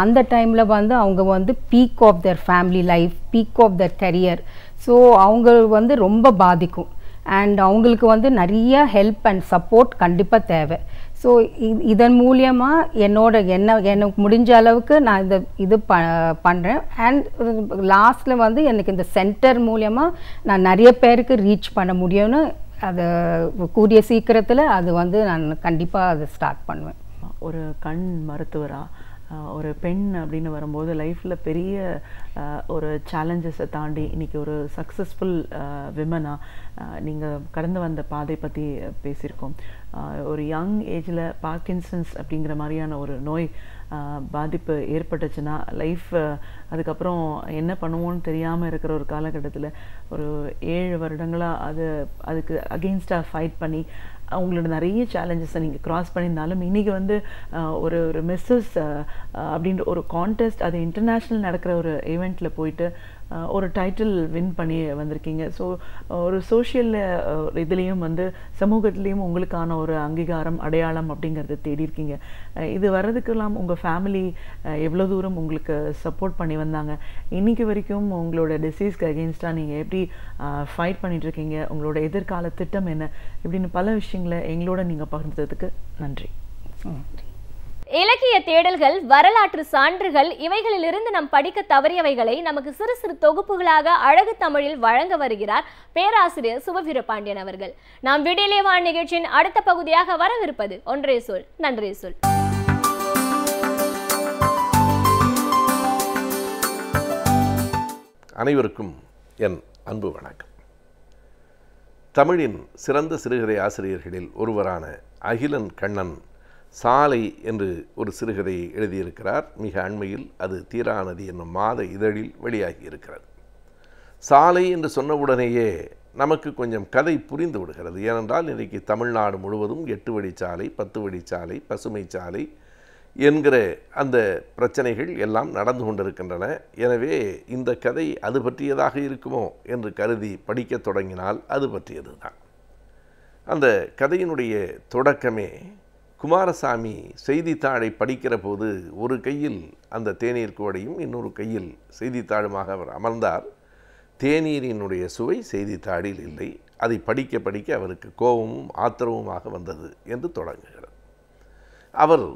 அந்த டைமில் வந்து அவங்க வந்து peak of their family life, peak of their career. So அவங்க வந்து ரொம்ப பாதிக்கும் அண்ட் அவங்களுக்கு வந்து நிறைய ஹெல்ப் அண்ட் சப்போர்ட் கண்டிப்பாக தேவை. ஸோ இதன் மூலியமாக எனக்கு முடிஞ்ச அளவுக்கு நான் இது பண்ணுறேன். அண்ட் லாஸ்ட்டில் வந்து எனக்கு இந்த சென்டர் மூலியமாக நான் நிறைய பேருக்கு ரீச் பண்ண முடியும்னு அது கூடிய சீக்கிரத்தில் அது வந்து நான் கண்டிப்பாக அதை ஸ்டார்ட் பண்ணுவேன். ஒரு கண் மருத்துவராக ஒரு பெண் அப்படின்னு வரும்போது லைஃப்பில் பெரிய ஒரு சேலஞ்சஸை தாண்டி இன்றைக்கி ஒரு சக்ஸஸ்ஃபுல் விமனாக நீங்கள் கடந்து வந்த பாதை பற்றி பேசியிருக்கோம். ஒரு யங் ஏஜில் பார்க்கின்சன்ஸ் அப்படிங்கிற மாதிரியான ஒரு நோய் பாதிப்பு ஏற்பட்டுச்சுன்னா லைஃப் அதுக்கப்புறம் என்ன பண்ணுவோன்னு தெரியாமல் இருக்கிற ஒரு காலகட்டத்தில் ஒரு 7 வருடங்களாக அதுக்கு அகெயின்ஸ்டாக ஃபைட் பண்ணி அவங்களோட நிறைய சேலஞ்சஸை நீங்கள் க்ராஸ் பண்ணியிருந்தாலும் இன்றைக்கி வந்து ஒரு மிஸ்ஸஸ் அப்படின்ற ஒரு கான்டெஸ்ட், அது இன்டர்நேஷ்னல் நடக்கிற ஒரு ஈவெண்ட்டில் போயிட்டு ஒரு டைட்டில் வின் பண்ணி வந்திருக்கீங்க. ஸோ ஒரு சோஷியல் இதுலேயும் வந்து சமூகத்துலேயும் உங்களுக்கான ஒரு அங்கீகாரம், அடையாளம் அப்படிங்கிறது தேடியிருக்கீங்க. இது வர்றதுக்கெல்லாம் உங்கள் ஃபேமிலி எவ்வளோ தூரம் உங்களுக்கு சப்போர்ட் பண்ணி வந்தாங்க? இன்றைக்கி வரைக்கும் உங்களோட டிசீஸ்க்கு அகெயின்ஸ்டாக நீங்கள் எப்படி ஃபைட் பண்ணிகிட்ருக்கீங்க? உங்களோட எதிர்கால திட்டம் என்ன? இப்படின்னு பல விஷயங்களை எங்களோட நீங்கள் பகிர்ந்ததுக்கு நன்றி. இலக்கிய தேடல்கள், வரலாற்று சான்றுகள், இவைகளிலிருந்து நாம் படிக்க தவறியவைகளை நமக்கு சிறு சிறு தொகுப்புகளாக அழகு தமிழில் வழங்க வருகிறார் பேராசிரியர் சுபவீரபாண்டியன் அவர்கள். நாம் விடியலே வா நிகழ்ச்சியின் அடுத்த பகுதியாக வரவிருப்பது ஒன்றே சொல் நன்றே சொல். அனைவருக்கும் என் அன்பு வணக்கம். தமிழின் சிறந்த சிறுகதை ஆசிரியர்களில் ஒருவரான அகிலன் கண்ணன் சாலை என்று ஒரு சிறுகதையை எழுதியிருக்கிறார். மிக அண்மையில் அது தீராநதி என்னும் மாத இதழில் வெளியாகி இருக்கிறது. சாலை என்று சொன்னவுடனேயே நமக்கு கொஞ்சம் கதை புரிந்து விடுகிறது. ஏனென்றால் இன்றைக்கு தமிழ்நாடு முழுவதும் 8 வழிச்சாலை, 10 வழிச்சாலை, பசுமை சாலை என்கிற அந்த பிரச்சனைகள் எல்லாம் நடந்து கொண்டிருக்கின்றன. எனவே இந்த கதை அது பற்றியதாக இருக்குமோ என்று கருதி படிக்க தொடங்கினால் அது பற்றியது தான். அந்த கதையினுடைய தொடக்கமே குமாரசாமி செய்தித்தாளை படிக்கிற போது ஒரு கையில் அந்த தேநீர் குவடையும் இன்னொரு கையில் செய்தித்தாளுமாக அவர் அமர்ந்தார். தேநீரினுடைய சுவை செய்தித்தாளில் இல்லை. அதை படிக்க படிக்க அவருக்கு கோபமும் ஆத்திரவுமாக வந்தது என்று தொடங்குகிறது. அவர்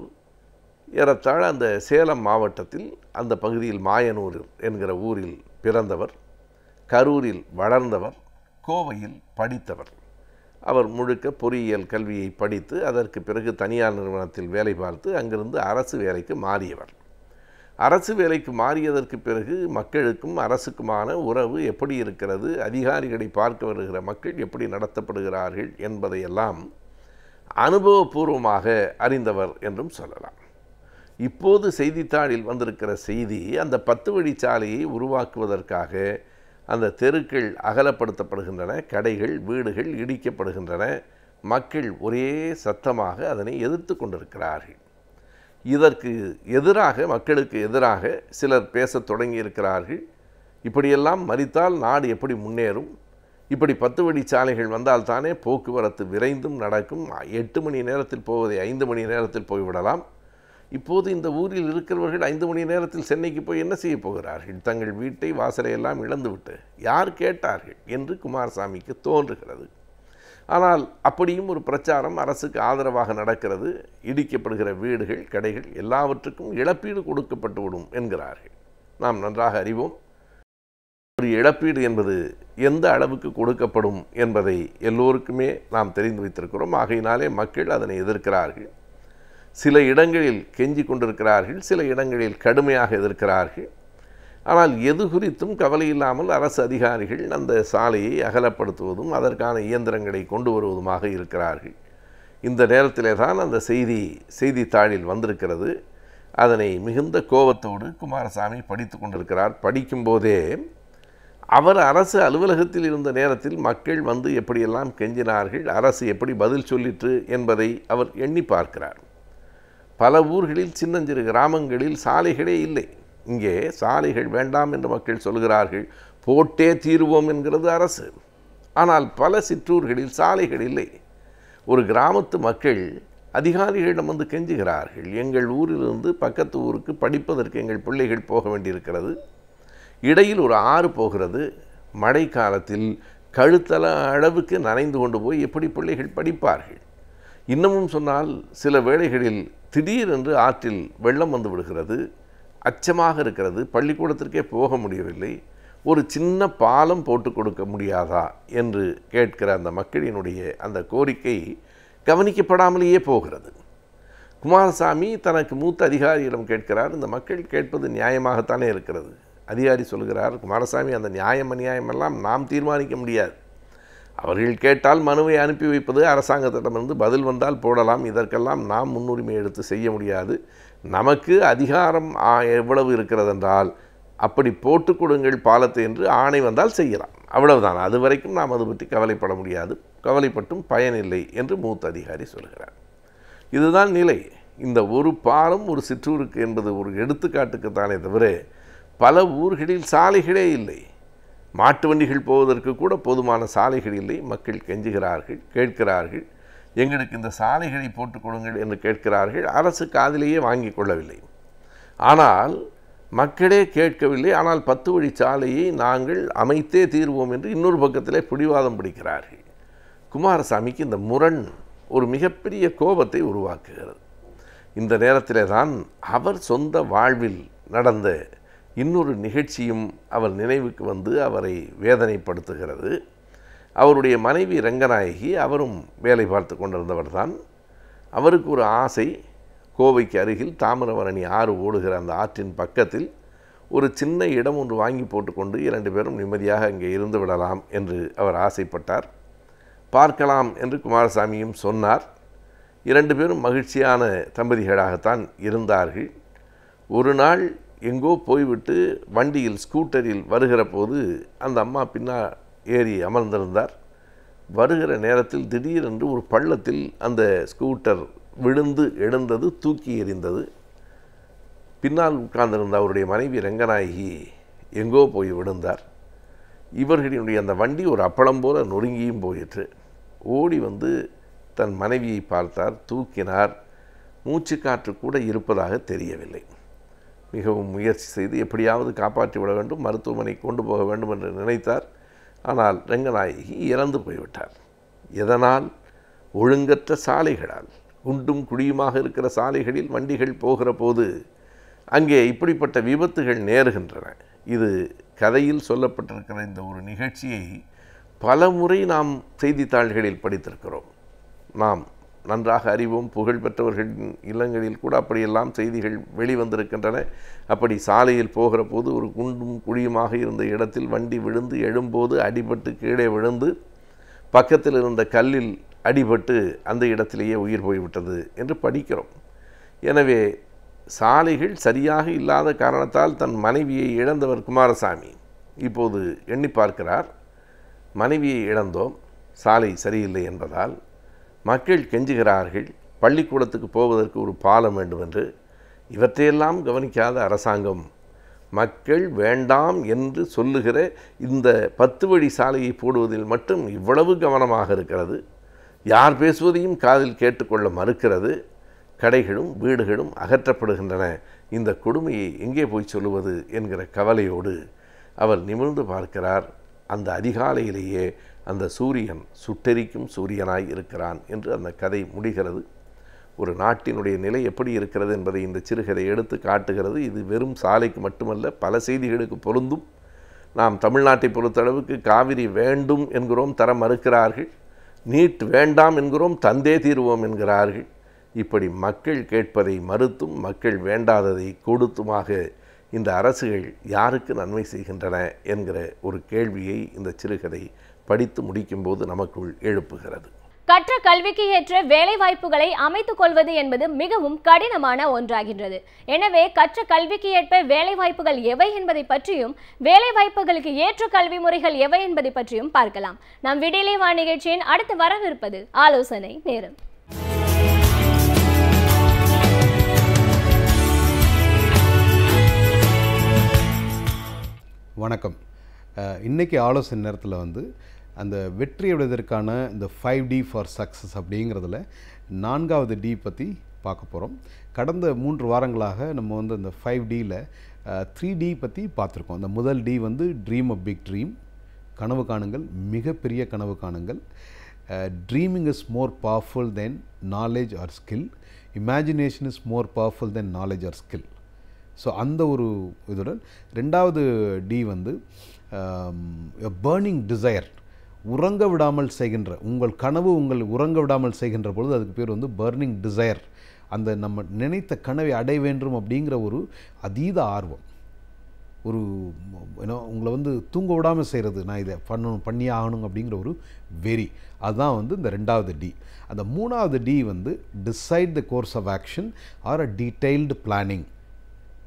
ஏறத்தாழ அந்த சேலம் மாவட்டத்தில் அந்த பகுதியில் மாயனூர் என்கிற ஊரில் பிறந்தவர், கரூரில் வளர்ந்தவர், கோவையில் படித்தவர். அவர் முழுக்க பொறியியல் கல்வியை படித்து அதற்கு பிறகு தனியார் நிறுவனத்தில் வேலை பார்த்து அங்கிருந்து அரசு வேலைக்கு மாறியவர். அரசு வேலைக்கு மாறியதற்கு பிறகு மக்களுக்கும் அரசுக்குமான உறவு எப்படி இருக்கிறது, அதிகாரிகளை பார்க்க வருகிற மக்கள் எப்படி நடத்தப்படுகிறார்கள் என்பதையெல்லாம் அனுபவபூர்வமாக அறிந்தவர் என்றும் சொல்லலாம். இப்போது செய்தித்தாளில் வந்திருக்கிற செய்தி அந்த 10 வழிச்சாலையை உருவாக்குவதற்காக அந்த தெருக்கள் அகலப்படுத்தப்படுகின்றன, கடைகள், வீடுகள் இடிக்கப்படுகின்றன. மக்கள் ஒரே சத்தமாக அதனை எதிர்த்து கொண்டிருக்கிறார்கள். இதற்கு எதிராக, மக்களுக்கு எதிராக சிலர் பேசத் தொடங்கியிருக்கிறார்கள். இப்படியெல்லாம் மறித்தால் நாடு எப்படி முன்னேறும்? இப்படி 10 வழிச்சாலைகள் வந்தால் தானே போக்குவரத்து விரைந்தும் நடக்கும். 8 மணி நேரத்தில் போவதை 5 மணி நேரத்தில் போய்விடலாம். இப்போது இந்த ஊரில் இருக்கிறவர்கள் 5 மணி நேரத்தில் சென்னைக்கு போய் என்ன செய்ய போகிறார்கள்? தங்கள் வீட்டை, வாசலை எல்லாம் இழந்துவிட்டு யார் கேட்டார்கள் என்று குமாரசாமிக்கு தோன்றுகிறது. ஆனால் அப்படியும் ஒரு பிரச்சாரம் அரசுக்கு ஆதரவாக நடக்கிறது. இடிக்கப்படுகிற வீடுகள், கடைகள் எல்லாவற்றுக்கும் இழப்பீடு கொடுக்கப்பட்டுவிடும் என்கிறார்கள். நாம் நன்றாக அறிவோம், ஒரு இழப்பீடு என்பது எந்த அளவுக்கு கொடுக்கப்படும் என்பதை எல்லோருக்குமே நாம் தெரிந்து வைத்திருக்கிறோம். ஆகையினாலே மக்கள் அதனை எதிர்க்கிறார்கள். சில இடங்களில் கெஞ்சி கொண்டிருக்கிறார்கள், சில இடங்களில் கடுமையாக எதிர்க்கிறார்கள். ஆனால் எது குறித்தும் கவலை இல்லாமல் அரசு அதிகாரிகள் அந்த சாலையை அகலப்படுத்துவதும் அதற்கான இயந்திரங்களை கொண்டு வருவதுமாக இருக்கிறார்கள். இந்த நேரத்திலே தான் அந்த செய்தித்தாளில் வந்திருக்கிறது. அதனை மிகுந்த கோபத்தோடு குமாரசாமி படித்து கொண்டிருக்கிறார். படிக்கும்போதே அவர் அரசு அலுவலகத்தில் இருந்த நேரத்தில் மக்கள் வந்து எப்படியெல்லாம் கெஞ்சினார்கள், அரசு எப்படி பதில் சொல்லிற்று என்பதை அவர் எண்ணி பார்க்கிறார். பல ஊர்களில், சின்னஞ்சிறு கிராமங்களில் சாலைகளே இல்லை. இங்கே சாலைகள் வேண்டாம் என்று மக்கள் சொல்கிறார்கள், போட்டே தீருவோம் என்கிறது அரசு. ஆனால் பல சிற்றூர்களில் சாலைகள் இல்லை. ஒரு கிராமத்து மக்கள் அதிகாரிகளிடம் வந்து கெஞ்சுகிறார்கள், எங்கள் ஊரிலிருந்து பக்கத்து ஊருக்கு படிப்பதற்கு எங்கள் பிள்ளைகள் போக வேண்டியிருக்கிறது. இடையில் ஒரு ஆறு போகிறது. மழை காலத்தில் கழுத்தள அளவுக்கு நனைந்து கொண்டு போய் எப்படி பிள்ளைகள் படிப்பார்கள்? இன்னமும் சொன்னால் சில வேளைகளில் திடீரென்று ஆற்றில் வெள்ளம் வந்து விடுகிறது. அச்சமாக இருக்கிறது. பள்ளிக்கூடத்திற்கே போக முடியவில்லை. ஒரு சின்ன பாலம் போட்டு கொடுக்க முடியாதா என்று கேட்கிற அந்த மக்களினுடைய அந்த கோரிக்கை கவனிக்கப்படாமலேயே போகிறது. குமாரசாமி தனக்கு மூத்த அதிகாரியிடம் கேட்கிறார். இந்த மக்கள் கேட்பது நியாயமாகத்தானே இருக்கிறது. அதிகாரி சொல்கிறார், குமாரசாமி, அந்த நியாயம் அநியாயமெல்லாம் நாம் தீர்மானிக்க முடியாது. அவர்கள் கேட்டால் மனுவை அனுப்பி வைப்பது, அரசாங்கத்திடமிருந்து பதில் வந்தால் போடலாம். இதற்கெல்லாம் நாம் முன்னுரிமை எடுத்து செய்ய முடியாது. நமக்கு அதிகாரம் எவ்வளவு இருக்கிறதென்றால் அப்படி போட்டு கொடுங்கள் பாலத்தை என்று ஆணை வந்தால் செய்யலாம், அவ்வளவுதான். அது வரைக்கும் நாம் அது பற்றி கவலைப்பட முடியாது, கவலைப்பட்டும் பயனில்லை என்று மூத்த அதிகாரி சொல்கிறார். இதுதான் நிலை. இந்த ஒரு பாலம் ஒரு சிற்றூருக்கு என்பது ஒரு எடுத்துக்காட்டுக்குத்தானே தவிர பல ஊர்களில் சாலைகளே இல்லை. மாட்டு வண்டிகள் போவதற்கு கூட போதுமான சாலைகள் இல்லை. மக்கள் கெஞ்சுகிறார்கள், கேட்கிறார்கள், எங்களுக்கு இந்த சாலைகளை போட்டுக் கொடுங்கள் என்று கேட்கிறார்கள். அரசு காதிலேயே வாங்கி கொள்ளவில்லை. ஆனால் மக்களே கேட்கவில்லை. ஆனால் 10 வழி சாலையை நாங்கள் அமைத்தே தீர்வோம் என்று இன்னொரு பக்கத்திலே பிடிவாதம் பிடிக்கிறார்கள். குமாரசாமிக்கு இந்த முரண் ஒரு மிகப்பெரிய கோபத்தை உருவாக்குகிறது. இந்த நேரத்திலே தான் அவர் சொந்த வாழ்வில் நடந்த இன்னொரு நிகழ்ச்சியும் அவர் நினைவுக்கு வந்து அவரை வேதனைப்படுத்துகிறது. அவருடைய மனைவி ரங்கநாயகி, அவரும் வேலை பார்த்து கொண்டிருந்தவர் தான். அவருக்கு ஒரு ஆசை, கோவைக்கு அருகில் தாமிரபரணி ஆறு ஓடுகிற அந்த ஆற்றின் பக்கத்தில் ஒரு சின்ன இடம் ஒன்று வாங்கி போட்டுக்கொண்டு 2 பேரும் நிம்மதியாக அங்கே இருந்து விடலாம் என்று அவர் ஆசைப்பட்டார். பார்க்கலாம் என்று குமாரசாமியும் சொன்னார். 2 பேரும் மகிழ்ச்சியான தம்பதிகளாகத்தான் இருந்தார்கள். ஒரு நாள் எங்கோ போய்விட்டு வண்டியில் ஸ்கூட்டரில் வருகிற போது அந்த அம்மா பின்னால் ஏறி அமர்ந்திருந்தார். வருகிற நேரத்தில் திடீரென்று ஒரு பள்ளத்தில் அந்த ஸ்கூட்டர் விழுந்து எழுந்தது, தூக்கி எறிந்தது. பின்னால் உட்கார்ந்திருந்த அவருடைய மனைவி ரங்கநாயகி எங்கோ போய் விழுந்தார். இவர்களுடைய அந்த வண்டி ஒரு அப்பளம் போல நொறுங்கியும் போயிற்று. ஓடி வந்து தன் மனைவியை பார்த்தார், தூக்கினார். மூச்சு காற்று கூட இருப்பதாக தெரியவில்லை. மிகவும் முயற்சி செய்து எப்படியாவது காப்பாற்றி விட வேண்டும், மருத்துவமனை கொண்டு போக வேண்டும் என்று நினைத்தார். ஆனால் ரங்கநாயகி இறந்து போய்விட்டார். எதனால்? ஒழுங்கற்ற சாலைகளால். குண்டும் குழியுமாக இருக்கிற சாலைகளில் வண்டிகள் போகிற போது அங்கே இப்படிப்பட்ட விபத்துகள் நேருகின்றன. இது கதையில் சொல்லப்பட்டிருக்கிற இந்த ஒரு நிகழ்ச்சியை பல முறை நாம் செய்தித்தாள்களில் படித்திருக்கிறோம். நாம் நன்றாக அறிவோம். புகழ்பெற்றவர்களின் இல்லங்களில் கூட அப்படியெல்லாம் செய்திகள் வெளிவந்திருக்கின்றன. அப்படி சாலையில் போகிற போது ஒரு குண்டும் குழியுமாக இருந்த இடத்தில் வண்டி விழுந்து எழும்போது அடிபட்டு கீழே விழுந்து பக்கத்தில் இருந்த கல்லில் அடிபட்டு அந்த இடத்திலேயே உயிர் போய்விட்டது என்று படிக்கிறோம். எனவே சாலைகள் சரியாக இல்லாத காரணத்தால் தன் மனைவியை இழந்தவர் குமாரசாமி இப்போது எண்ணி பார்க்கிறார். மனைவியை இழந்தோம், சாலை சரியில்லை என்பதால். மக்கள் கெஞ்சுகிறார்கள், பள்ளிக்கூடத்துக்கு போவதற்கு ஒரு பாலம் வேண்டும் என்று. இவற்றையெல்லாம் கவனிக்காத அரசாங்கம் மக்கள் வேண்டாம் என்று சொல்லுகிற இந்த 10 வழி சாலையை போடுவதில் மட்டும் இவ்வளவு கவனமாக இருக்கிறது. யார் பேசுவதையும் காதில் கேட்டுக்கொள்ள மறுக்கிறது. கடைகளும் வீடுகளும் அகற்றப்படுகின்றன. இந்த கொடுமையை எங்கே போய் சொல்லுவது என்கிற கவலையோடு அவர் நிமிர்ந்து பார்க்கிறார். அந்த அதிகாலையிலேயே அந்த சூரியன் சுட்டெரிக்கும் சூரியனாய் இருக்கிறான் என்று அந்த கதை முடிகிறது. ஒரு நாட்டினுடைய நிலை எப்படி இருக்கிறது என்பதை இந்த சிறுகதை எடுத்து காட்டுகிறது. இது வெறும் சாலைக்கு மட்டுமல்ல, பல செய்திகளுக்கு பொருந்தும். நாம் தமிழ்நாட்டை பொறுத்தளவுக்கு காவிரி வேண்டும் என்கிறோம், தர மறுக்கிறார்கள். நீட் வேண்டாம் என்கிறோம், தந்தே தீர்வோம் என்கிறார்கள். இப்படி மக்கள் கேட்பதை மறுத்தும் மக்கள் வேண்டாததை கொடுத்துமாக இந்த அரசுகள் யாருக்கு நன்மை செய்கின்றன என்கிற ஒரு கேள்வியை இந்த சிறுகதை படித்து முடிக்கும்போது நமக்குள் எழுப்புகிறது. கற்ற கல்விக்கு ஏற்ற வேலை வாய்ப்புகளை அமைத்துக் கொள்வது என்பது மிகவும் கடினமான ஒன்றாகின்றது. எனவே கற்ற கல்விக்கு ஏற்ப வேலை வாய்ப்புகள் எவை என்பதை பற்றியும் வேலை வாய்ப்புகளுக்கு ஏற்ற கல்வி முறைகள் எவை என்பதை பற்றியும் பார்க்கலாம். நம் விடியலை வா நிகழ்ச்சியின் அடுத்து வரவிருப்பது ஆலோசனை நேரம். வணக்கம். இன்றைக்கி ஆலோசனை நேரத்தில் வந்து அந்த வெற்றி அடைவதற்கான இந்த 5D ஃபார் சக்ஸஸ் அப்படிங்கிறதுல 4வது D பற்றி பார்க்க போகிறோம். கடந்த 3 வாரங்களாக நம்ம வந்து அந்த 5Dயில் 3D பற்றி பார்த்துருக்கோம். அந்த முதல் D வந்து ட்ரீம் அ பிக் ட்ரீம், கனவு காணுங்கள், மிகப்பெரிய கனவு காணுங்கள். Dreaming is more powerful then knowledge R skill, imagination is more powerful then knowledge R skill. So அந்த ஒரு இதுடன் 2வது D வந்து பர்னிங் டிசையர், உறங்க விடாமல் செய்கின்ற உங்கள் கனவு உங்கள் உறங்க விடாமல் செய்கின்ற பொழுது அதுக்கு பேர் வந்து பர்னிங் டிசையர். அந்த நம்ம நினைத்த கனவை அடைய வேண்டும் அப்படிங்கிற ஒரு அதீத ஆர்வம், ஒரு உங்களை வந்து தூங்க விடாமல் செய்கிறது, நான் இதை பண்ணி ஆகணும் அப்படிங்கிற ஒரு வெறி, அதுதான் வந்து இந்த 2வது D. அந்த 3வது D வந்து decide the course of action or a detailed planning,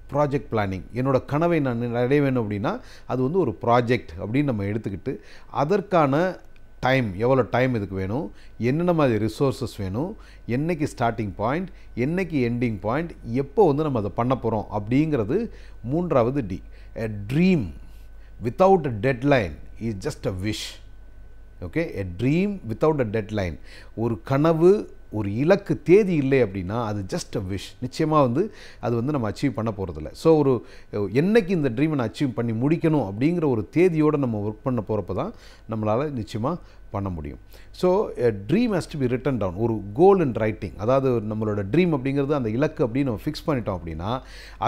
project planning. என்னோடய கனவை நான் அடைய வேணும் அப்படின்னா அது வந்து ஒரு ப்ராஜெக்ட் அப்படின்னு நம்ம எடுத்துக்கிட்டு அதற்கான டைம், எவ்வளோ டைம் இதுக்கு வேணும், என்னென்ன மாதிரி ரிசோர்ஸஸ் வேணும், என்றைக்கு ஸ்டார்டிங் பாயிண்ட், என்றைக்கு எண்டிங் பாயிண்ட், எப்போ வந்து நம்ம அதை பண்ண போகிறோம் அப்படிங்கிறது 3வது D. A dream without a deadline is just a wish. Okay, a dream without a deadline, ஒரு கனவு, ஒரு இலக்கு தேதி இல்லை அப்படின்னா அது ஜஸ்ட் அ விஷ். நிச்சயமாக வந்து அது வந்து நம்ம அச்சீவ் பண்ண போகிறதில்ல. ஸோ ஒரு என்னைக்கு இந்த ட்ரீமை நான் அச்சீவ் பண்ணி முடிக்கணும் அப்படிங்கிற ஒரு தேதியோடு நம்ம ஒர்க் பண்ண போகிறப்ப தான் நம்மளால் நிச்சயமாக பண்ண முடியும். So dream has to be written down, ஒரு கோல் அண்ட் ரைட்டிங். அதாவது நம்மளோட ட்ரீம் அப்படிங்கிறது அந்த இலக்கு அப்படின்னு நம்ம ஃபிக்ஸ் பண்ணிட்டோம் அப்படின்னா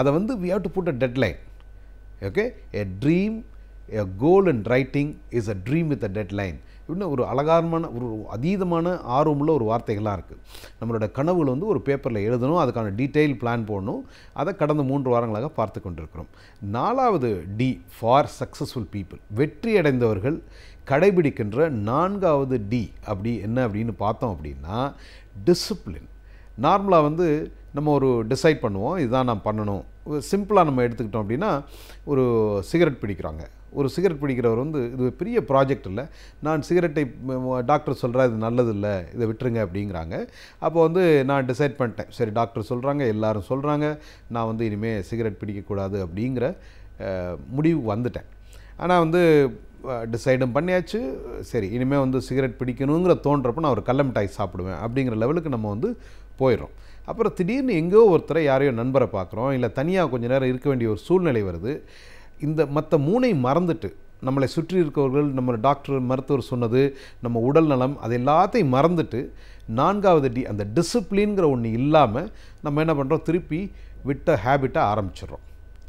அதை வந்து we have to put a deadline. Okay, a dream, a goal and writing is a dream with a deadline. இன்னும் ஒரு அழகான ஒரு அதீதமான ஆர்வமுள்ள ஒரு வார்த்தைகள்லாம் இருக்குது. நம்மளோட கனவுகள் வந்து ஒரு பேப்பரில் எழுதணும், அதுக்கான டீட்டெயில் பிளான் போடணும். அதை கடந்த 3 வாரங்களாக பார்த்து கொண்டிருக்கிறோம். 4வது D ஃபார் சக்ஸஸ்ஃபுல் பீப்புள், வெற்றி அடைந்தவர்கள் கடைபிடிக்கின்ற 4வது D அப்படி என்ன அப்படின்னு பார்த்தோம் அப்படின்னா டிசிப்ளின். நார்மலாக வந்து நம்ம ஒரு டிசைட் பண்ணுவோம், இதுதான் நான் பண்ணணும். சிம்பிளாக நம்ம எடுத்துக்கிட்டோம் அப்படின்னா ஒரு சிகரெட் பிடிக்கிறாங்க. ஒரு சிகரெட் பிடிக்கிறவர் வந்து இது பெரிய ப்ராஜெக்ட் இல்லை, நான் சிகரெட்டை டாக்டர் சொல்கிறா இது நல்லது இல்லை, இதை விட்டுருங்க அப்படிங்கிறாங்க. அப்போ வந்து நான் டிசைட் பண்ணிட்டேன், சரி டாக்டர் சொல்கிறாங்க, எல்லோரும் சொல்கிறாங்க, நான் வந்து இனிமேல் சிகரெட் பிடிக்கக்கூடாது அப்படிங்கிற முடிவு வந்துட்டேன். ஆனால் வந்து டிசைடும் பண்ணியாச்சு, சரி இனிமேல் வந்து சிகரெட் பிடிக்கணுங்கிற தோன்றப்போ நான் ஒரு கடல மிட்டாய் சாப்பிடுவேன் அப்படிங்கிற லெவலுக்கு நம்ம வந்து போயிடுறோம். அப்புறம் திடீர்னு எங்கேயோ ஒருத்தரை யாரையோ நண்பரை பார்க்குறோம், இல்லை தனியாக கொஞ்சம் நேரம் இருக்க வேண்டிய ஒரு சூழ்நிலை வருது. இந்த மற்ற 3ஐயும் மறந்துட்டு, நம்மளை சுற்றி இருக்கவர்கள், நம்ம டாக்டர் மருத்துவர் சொன்னது, நம்ம உடல் நலம், அது எல்லாத்தையும் மறந்துட்டு 4வது D அந்த டிசிப்ளின்கிற ஒன்று இல்லாமல் நம்ம என்ன பண்ணுறோம், திருப்பி விட்ட ஹேபிட்டை ஆரம்பிச்சிடுறோம்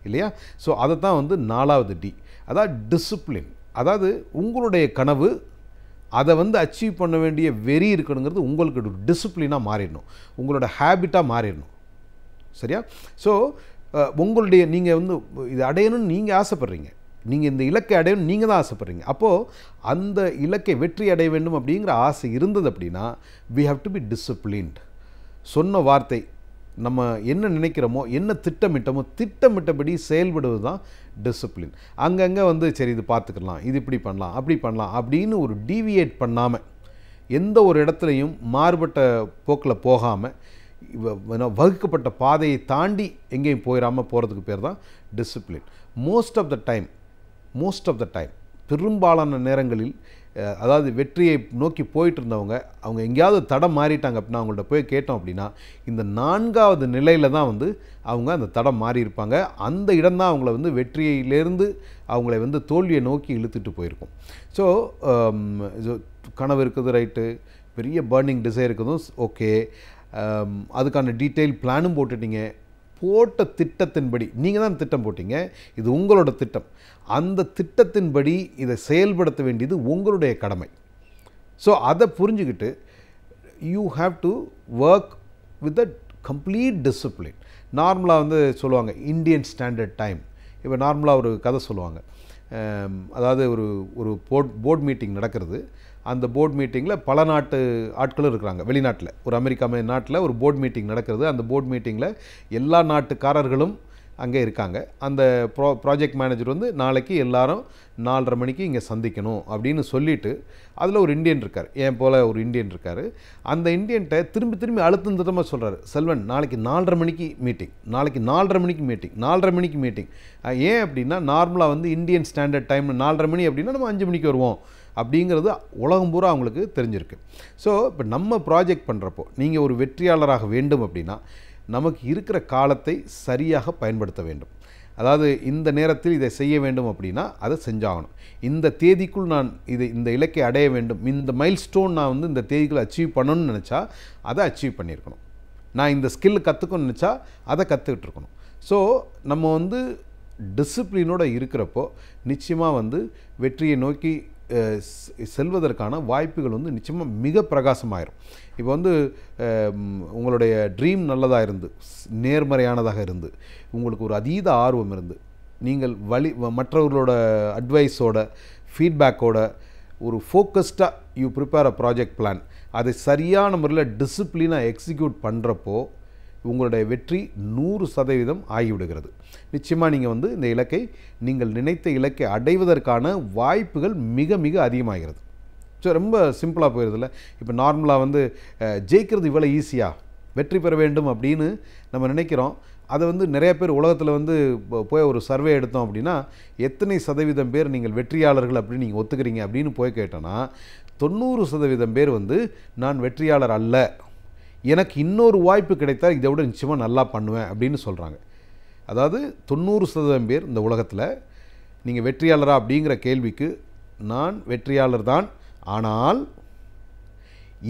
இல்லையா? ஸோ அதை தான் வந்து 4வது D, அதாவது டிசிப்ளின். அதாவது உங்களுடைய கனவு, அதை வந்து அச்சீவ் பண்ண வேண்டிய வெறி இருக்கணுங்கிறது உங்களுக்கு ஒரு டிசிப்ளினாக மாறிடணும், உங்களோட ஹேபிட்டாக மாறிடணும். சரியா? ஸோ உங்களுடைய நீங்கள் வந்து இது அடையணும்னு நீங்கள் ஆசைப்பட்றீங்க, நீங்கள் இந்த இலக்கை அடையணும் நீங்கள் தான் ஆசைப்பட்றீங்க. அப்போது அந்த இலக்கை வெற்றி அடைய வேண்டும் அப்படிங்கிற ஆசை இருந்தது அப்படின்னா we have to be disciplined. சொன்ன வார்த்தை, நம்ம என்ன நினைக்கிறோமோ, என்ன திட்டமிட்டமோ, திட்டமிட்டபடி செயல்படுவது தான் டிசிப்ளின். அங்கங்கே வந்து சரி இது பார்த்துக்கலாம், இது இப்படி பண்ணலாம், அப்படி பண்ணலாம் அப்படின்னு ஒரு டீவியேட் பண்ணாமல், எந்த ஒரு இடத்துலையும் மாறுபட்ட போக்கில் போகாமல், வகுக்கப்பட்ட பாதையை தாண்டி எங்கேயும் போயிடாமல் போகிறதுக்கு பேர் தான் discipline. Most of the time பெரும்பாலான நேரங்களில் அதாவது வெற்றியை நோக்கி போயிட்டு இருந்தவங்க அவங்க எங்கேயாவது தடம் மாறிட்டாங்க அப்படின்னா அவங்கள்ட்ட போய் கேட்டோம் அப்படின்னா இந்த 4வது நிலையில் தான் வந்து அவங்க அந்த தடம் மாறி இருப்பாங்க. அந்த இடம்தான் அவங்கள வந்து வெற்றியிலேருந்து அவங்கள வந்து தோல்வியை நோக்கி இழுத்துட்டு போயிருக்கும். ஸோ கனவு இருக்குது ரைட்டு, பெரிய பர்னிங் டிசைர் இருக்குதும் ஓகே, அதுக்கான டீட்டெயில் பிளானும் போட்டுட்டீங்க, போட்ட திட்டத்தின்படி நீங்கள் தான் திட்டம் போட்டீங்க, இது உங்களோட திட்டம், அந்த திட்டத்தின்படி இதை செயல்படுத்த வேண்டியது உங்களுடைய கடமை. ஸோ அதை புரிஞ்சுக்கிட்டு you have to work with a complete discipline. நார்மலாக வந்து சொல்லுவாங்க இந்தியன் ஸ்டாண்டர்ட் டைம். இப்போ நார்மலாக ஒரு கதை சொல்லுவாங்க, அதாவது ஒரு போர்ட் மீட்டிங் நடக்கிறது. அந்த போர்ட் மீட்டிங்கில் பல நாட்டு ஆட்களும் இருக்கிறாங்க. வெளிநாட்டில் ஒரு அமெரிக்கா நாட்டில் ஒரு போர்ட் மீட்டிங் நடக்கிறது. அந்த போர்ட் மீட்டிங்கில் எல்லா நாட்டுக்காரர்களும் அங்கே இருக்காங்க. அந்த ப்ராஜெக்ட் மேனேஜர் வந்து நாளைக்கு எல்லாரும் 4:30 மணிக்கு இங்கே சந்திக்கணும் அப்படின்னு சொல்லிவிட்டு அதில் ஒரு இந்தியன் இருக்கார், என் போல் ஒரு இந்தியன் இருக்கார். அந்த இந்தியன்ட்ட திரும்பி அழுத்தம் திட்டமாக சொல்கிறார், செல்வன் நாளைக்கு 4:30 மணிக்கு மீட்டிங், நாளைக்கு 4:30 மணிக்கு மீட்டிங், 4:30 மணிக்கு மீட்டிங். ஏன் அப்படின்னா நார்மலாக வந்து இந்தியன் ஸ்டாண்டர்ட் டைம் 4:30 மணி அப்படின்னா நம்ம 5 மணிக்கு வருவோம் அப்படிங்கிறது உலகம் பூரா அவங்களுக்கு தெரிஞ்சிருக்கு. ஸோ இப்போ நம்ம ப்ராஜெக்ட் பண்ணுறப்போ நீங்கள் ஒரு வெற்றியாளராக வேண்டும் அப்படின்னா நமக்கு இருக்கிற காலத்தை சரியாக பயன்படுத்த வேண்டும். அதாவது இந்த நேரத்தில் இதை செய்ய வேண்டும் அப்படின்னா அதை செஞ்சாகணும். இந்த தேதிக்குள் நான் இந்த இலக்கை அடைய வேண்டும், இந்த மைல்ஸ்டோன் நான் வந்து இந்த தேதிக்குள் அச்சீவ் பண்ணணும்னு நினச்சா அதை அச்சீவ் பண்ணியிருக்கணும். நான் இந்த ஸ்கில் கற்றுக்கணும்னு நினச்சா அதை கற்றுக்கிட்டு இருக்கணும். ஸோ நம்ம வந்து டிசிப்ளினோடு இருக்கிறப்போ நிச்சயமாக வந்து வெற்றியை நோக்கி செல்வதற்கான வாய்ப்புகள் வந்து நிச்சயமாக மிக பிரகாசமாயிரும். இப்போ வந்து உங்களுடைய ட்ரீம் நல்லதாக இருந்து, நேர்மறையானதாக இருந்து, உங்களுக்கு ஒரு அதீத ஆர்வம் இருந்து, நீங்கள் மற்றவர்களோட அட்வைஸோட ஃபீட்பேக்கோட ஒரு ஃபோக்கஸ்டாக you prepare a project plan, அதை சரியான முறையில் டிசிப்ளினாக எக்ஸிக்யூட் பண்ணுறப்போ உங்களுடைய வெற்றி 100% ஆகிவிடுகிறது. நிச்சயமாக நீங்கள் வந்து இந்த இலக்கை நீங்கள் நினைத்த இலக்கை அடைவதற்கான வாய்ப்புகள் மிக மிக அதிகமாகிறது. ஸோ ரொம்ப சிம்பிளாக போயிடுதில்ல. இப்போ நார்மலாக வந்து ஜெயிக்கிறது இவ்வளோ ஈஸியாக, வெற்றி பெற வேண்டும் அப்படின்னு நம்ம நினைக்கிறோம். அதை வந்து நிறைய பேர் உலகத்தில் வந்து போய் ஒரு சர்வே எடுத்தோம் அப்படின்னா எத்தனை சதவீதம் பேர் நீங்கள் வெற்றியாளர்கள் அப்படின்னு நீங்கள் ஒத்துக்கிறீங்க அப்படின்னு போய் கேட்டோன்னா 90% பேர் வந்து நான் வெற்றியாளர் அல்ல, எனக்கு இன்னொரு வாய்ப்பு கிடைத்தால் இதை விட நிச்சயமாக நல்லா பண்ணுவேன் அப்படின்னு சொல்கிறாங்க. அதாவது 90% பேர் இந்த உலகத்தில் நீங்கள் வெற்றியாளரா அப்படிங்கிற கேள்விக்கு நான் வெற்றியாளர் தான், ஆனால்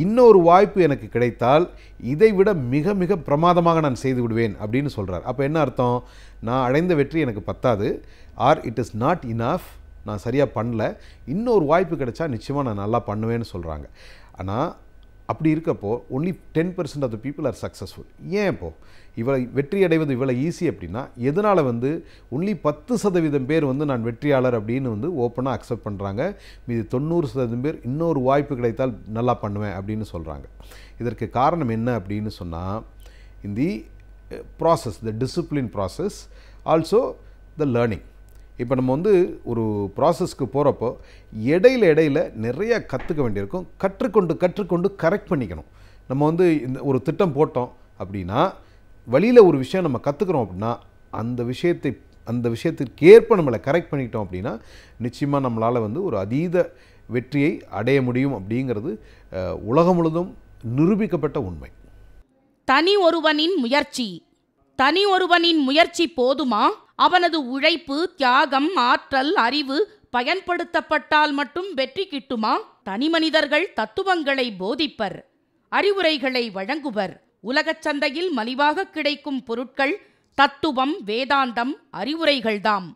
இன்னொரு வாய்ப்பு எனக்கு கிடைத்தால் இதை விட மிக மிக பிரமாதமாக நான் செய்து விடுவேன் அப்படின்னு சொல்கிறார். அப்போ என்ன அர்த்தம்? நான் அடைந்த வெற்றி எனக்கு பத்தாது, R it is not enough, நான் சரியாக பண்ணல, இன்னொரு வாய்ப்பு கிடைச்சா நிச்சயமாக நான் நல்லா பண்ணுவேன்னு சொல்கிறாங்க. ஆனால் அப்படி இருக்கப்போ only 10% of the people are successful. ஏன் இப்போது இவ்வளோ வெற்றி அடைவது இவ்வளோ ஈஸி அப்படின்னா எதனால் வந்து ஒன்லி 10% பேர் வந்து நான் வெற்றியாளர் அப்படின்னு வந்து ஓப்பனாக அக்செப்ட் பண்ணுறாங்க, மீது 90% பேர் இன்னொரு வாய்ப்பு கிடைத்தால் நல்லா பண்ணுவேன் அப்படின்னு சொல்கிறாங்க. இதற்கு காரணம் என்ன அப்படின்னு சொன்னால் in the process, the discipline process, also the learning. இப்போ நம்ம வந்து ஒரு ப்ராசஸ்க்கு போகிறப்போ இடையில நிறைய கற்றுக்க வேண்டியிருக்கும். கற்றுக்கொண்டு கரெக்ட் பண்ணிக்கணும். நம்ம வந்து இந்த ஒரு திட்டம் போட்டோம் அப்படின்னா வழியில் ஒரு விஷயம் நம்ம கற்றுக்குறோம் அப்படின்னா அந்த விஷயத்திற்கு ஏற்ப நம்மளை கரெக்ட் பண்ணிக்கிட்டோம் அப்படின்னா நிச்சயமாக நம்மளால் வந்து ஒரு அதீத வெற்றியை அடைய முடியும் அப்படிங்கிறது உலகம் முழுதும் நிரூபிக்கப்பட்ட உண்மை. தனி ஒருவனின் முயற்சி போதுமா? அவனது உழைப்பு, தியாகம், ஆற்றல், அறிவு பயன்படுத்தப்பட்டால் மட்டும் வெற்றி கிட்டுமா? தனிமனிதர்கள் தத்துவங்களை போதிப்பர், அறிவுரைகளை வழங்குவர். உலகச் சந்தையில் மலிவாக கிடைக்கும் பொருட்கள் தத்துவம், வேதாந்தம், அறிவுரைகள்தாம்.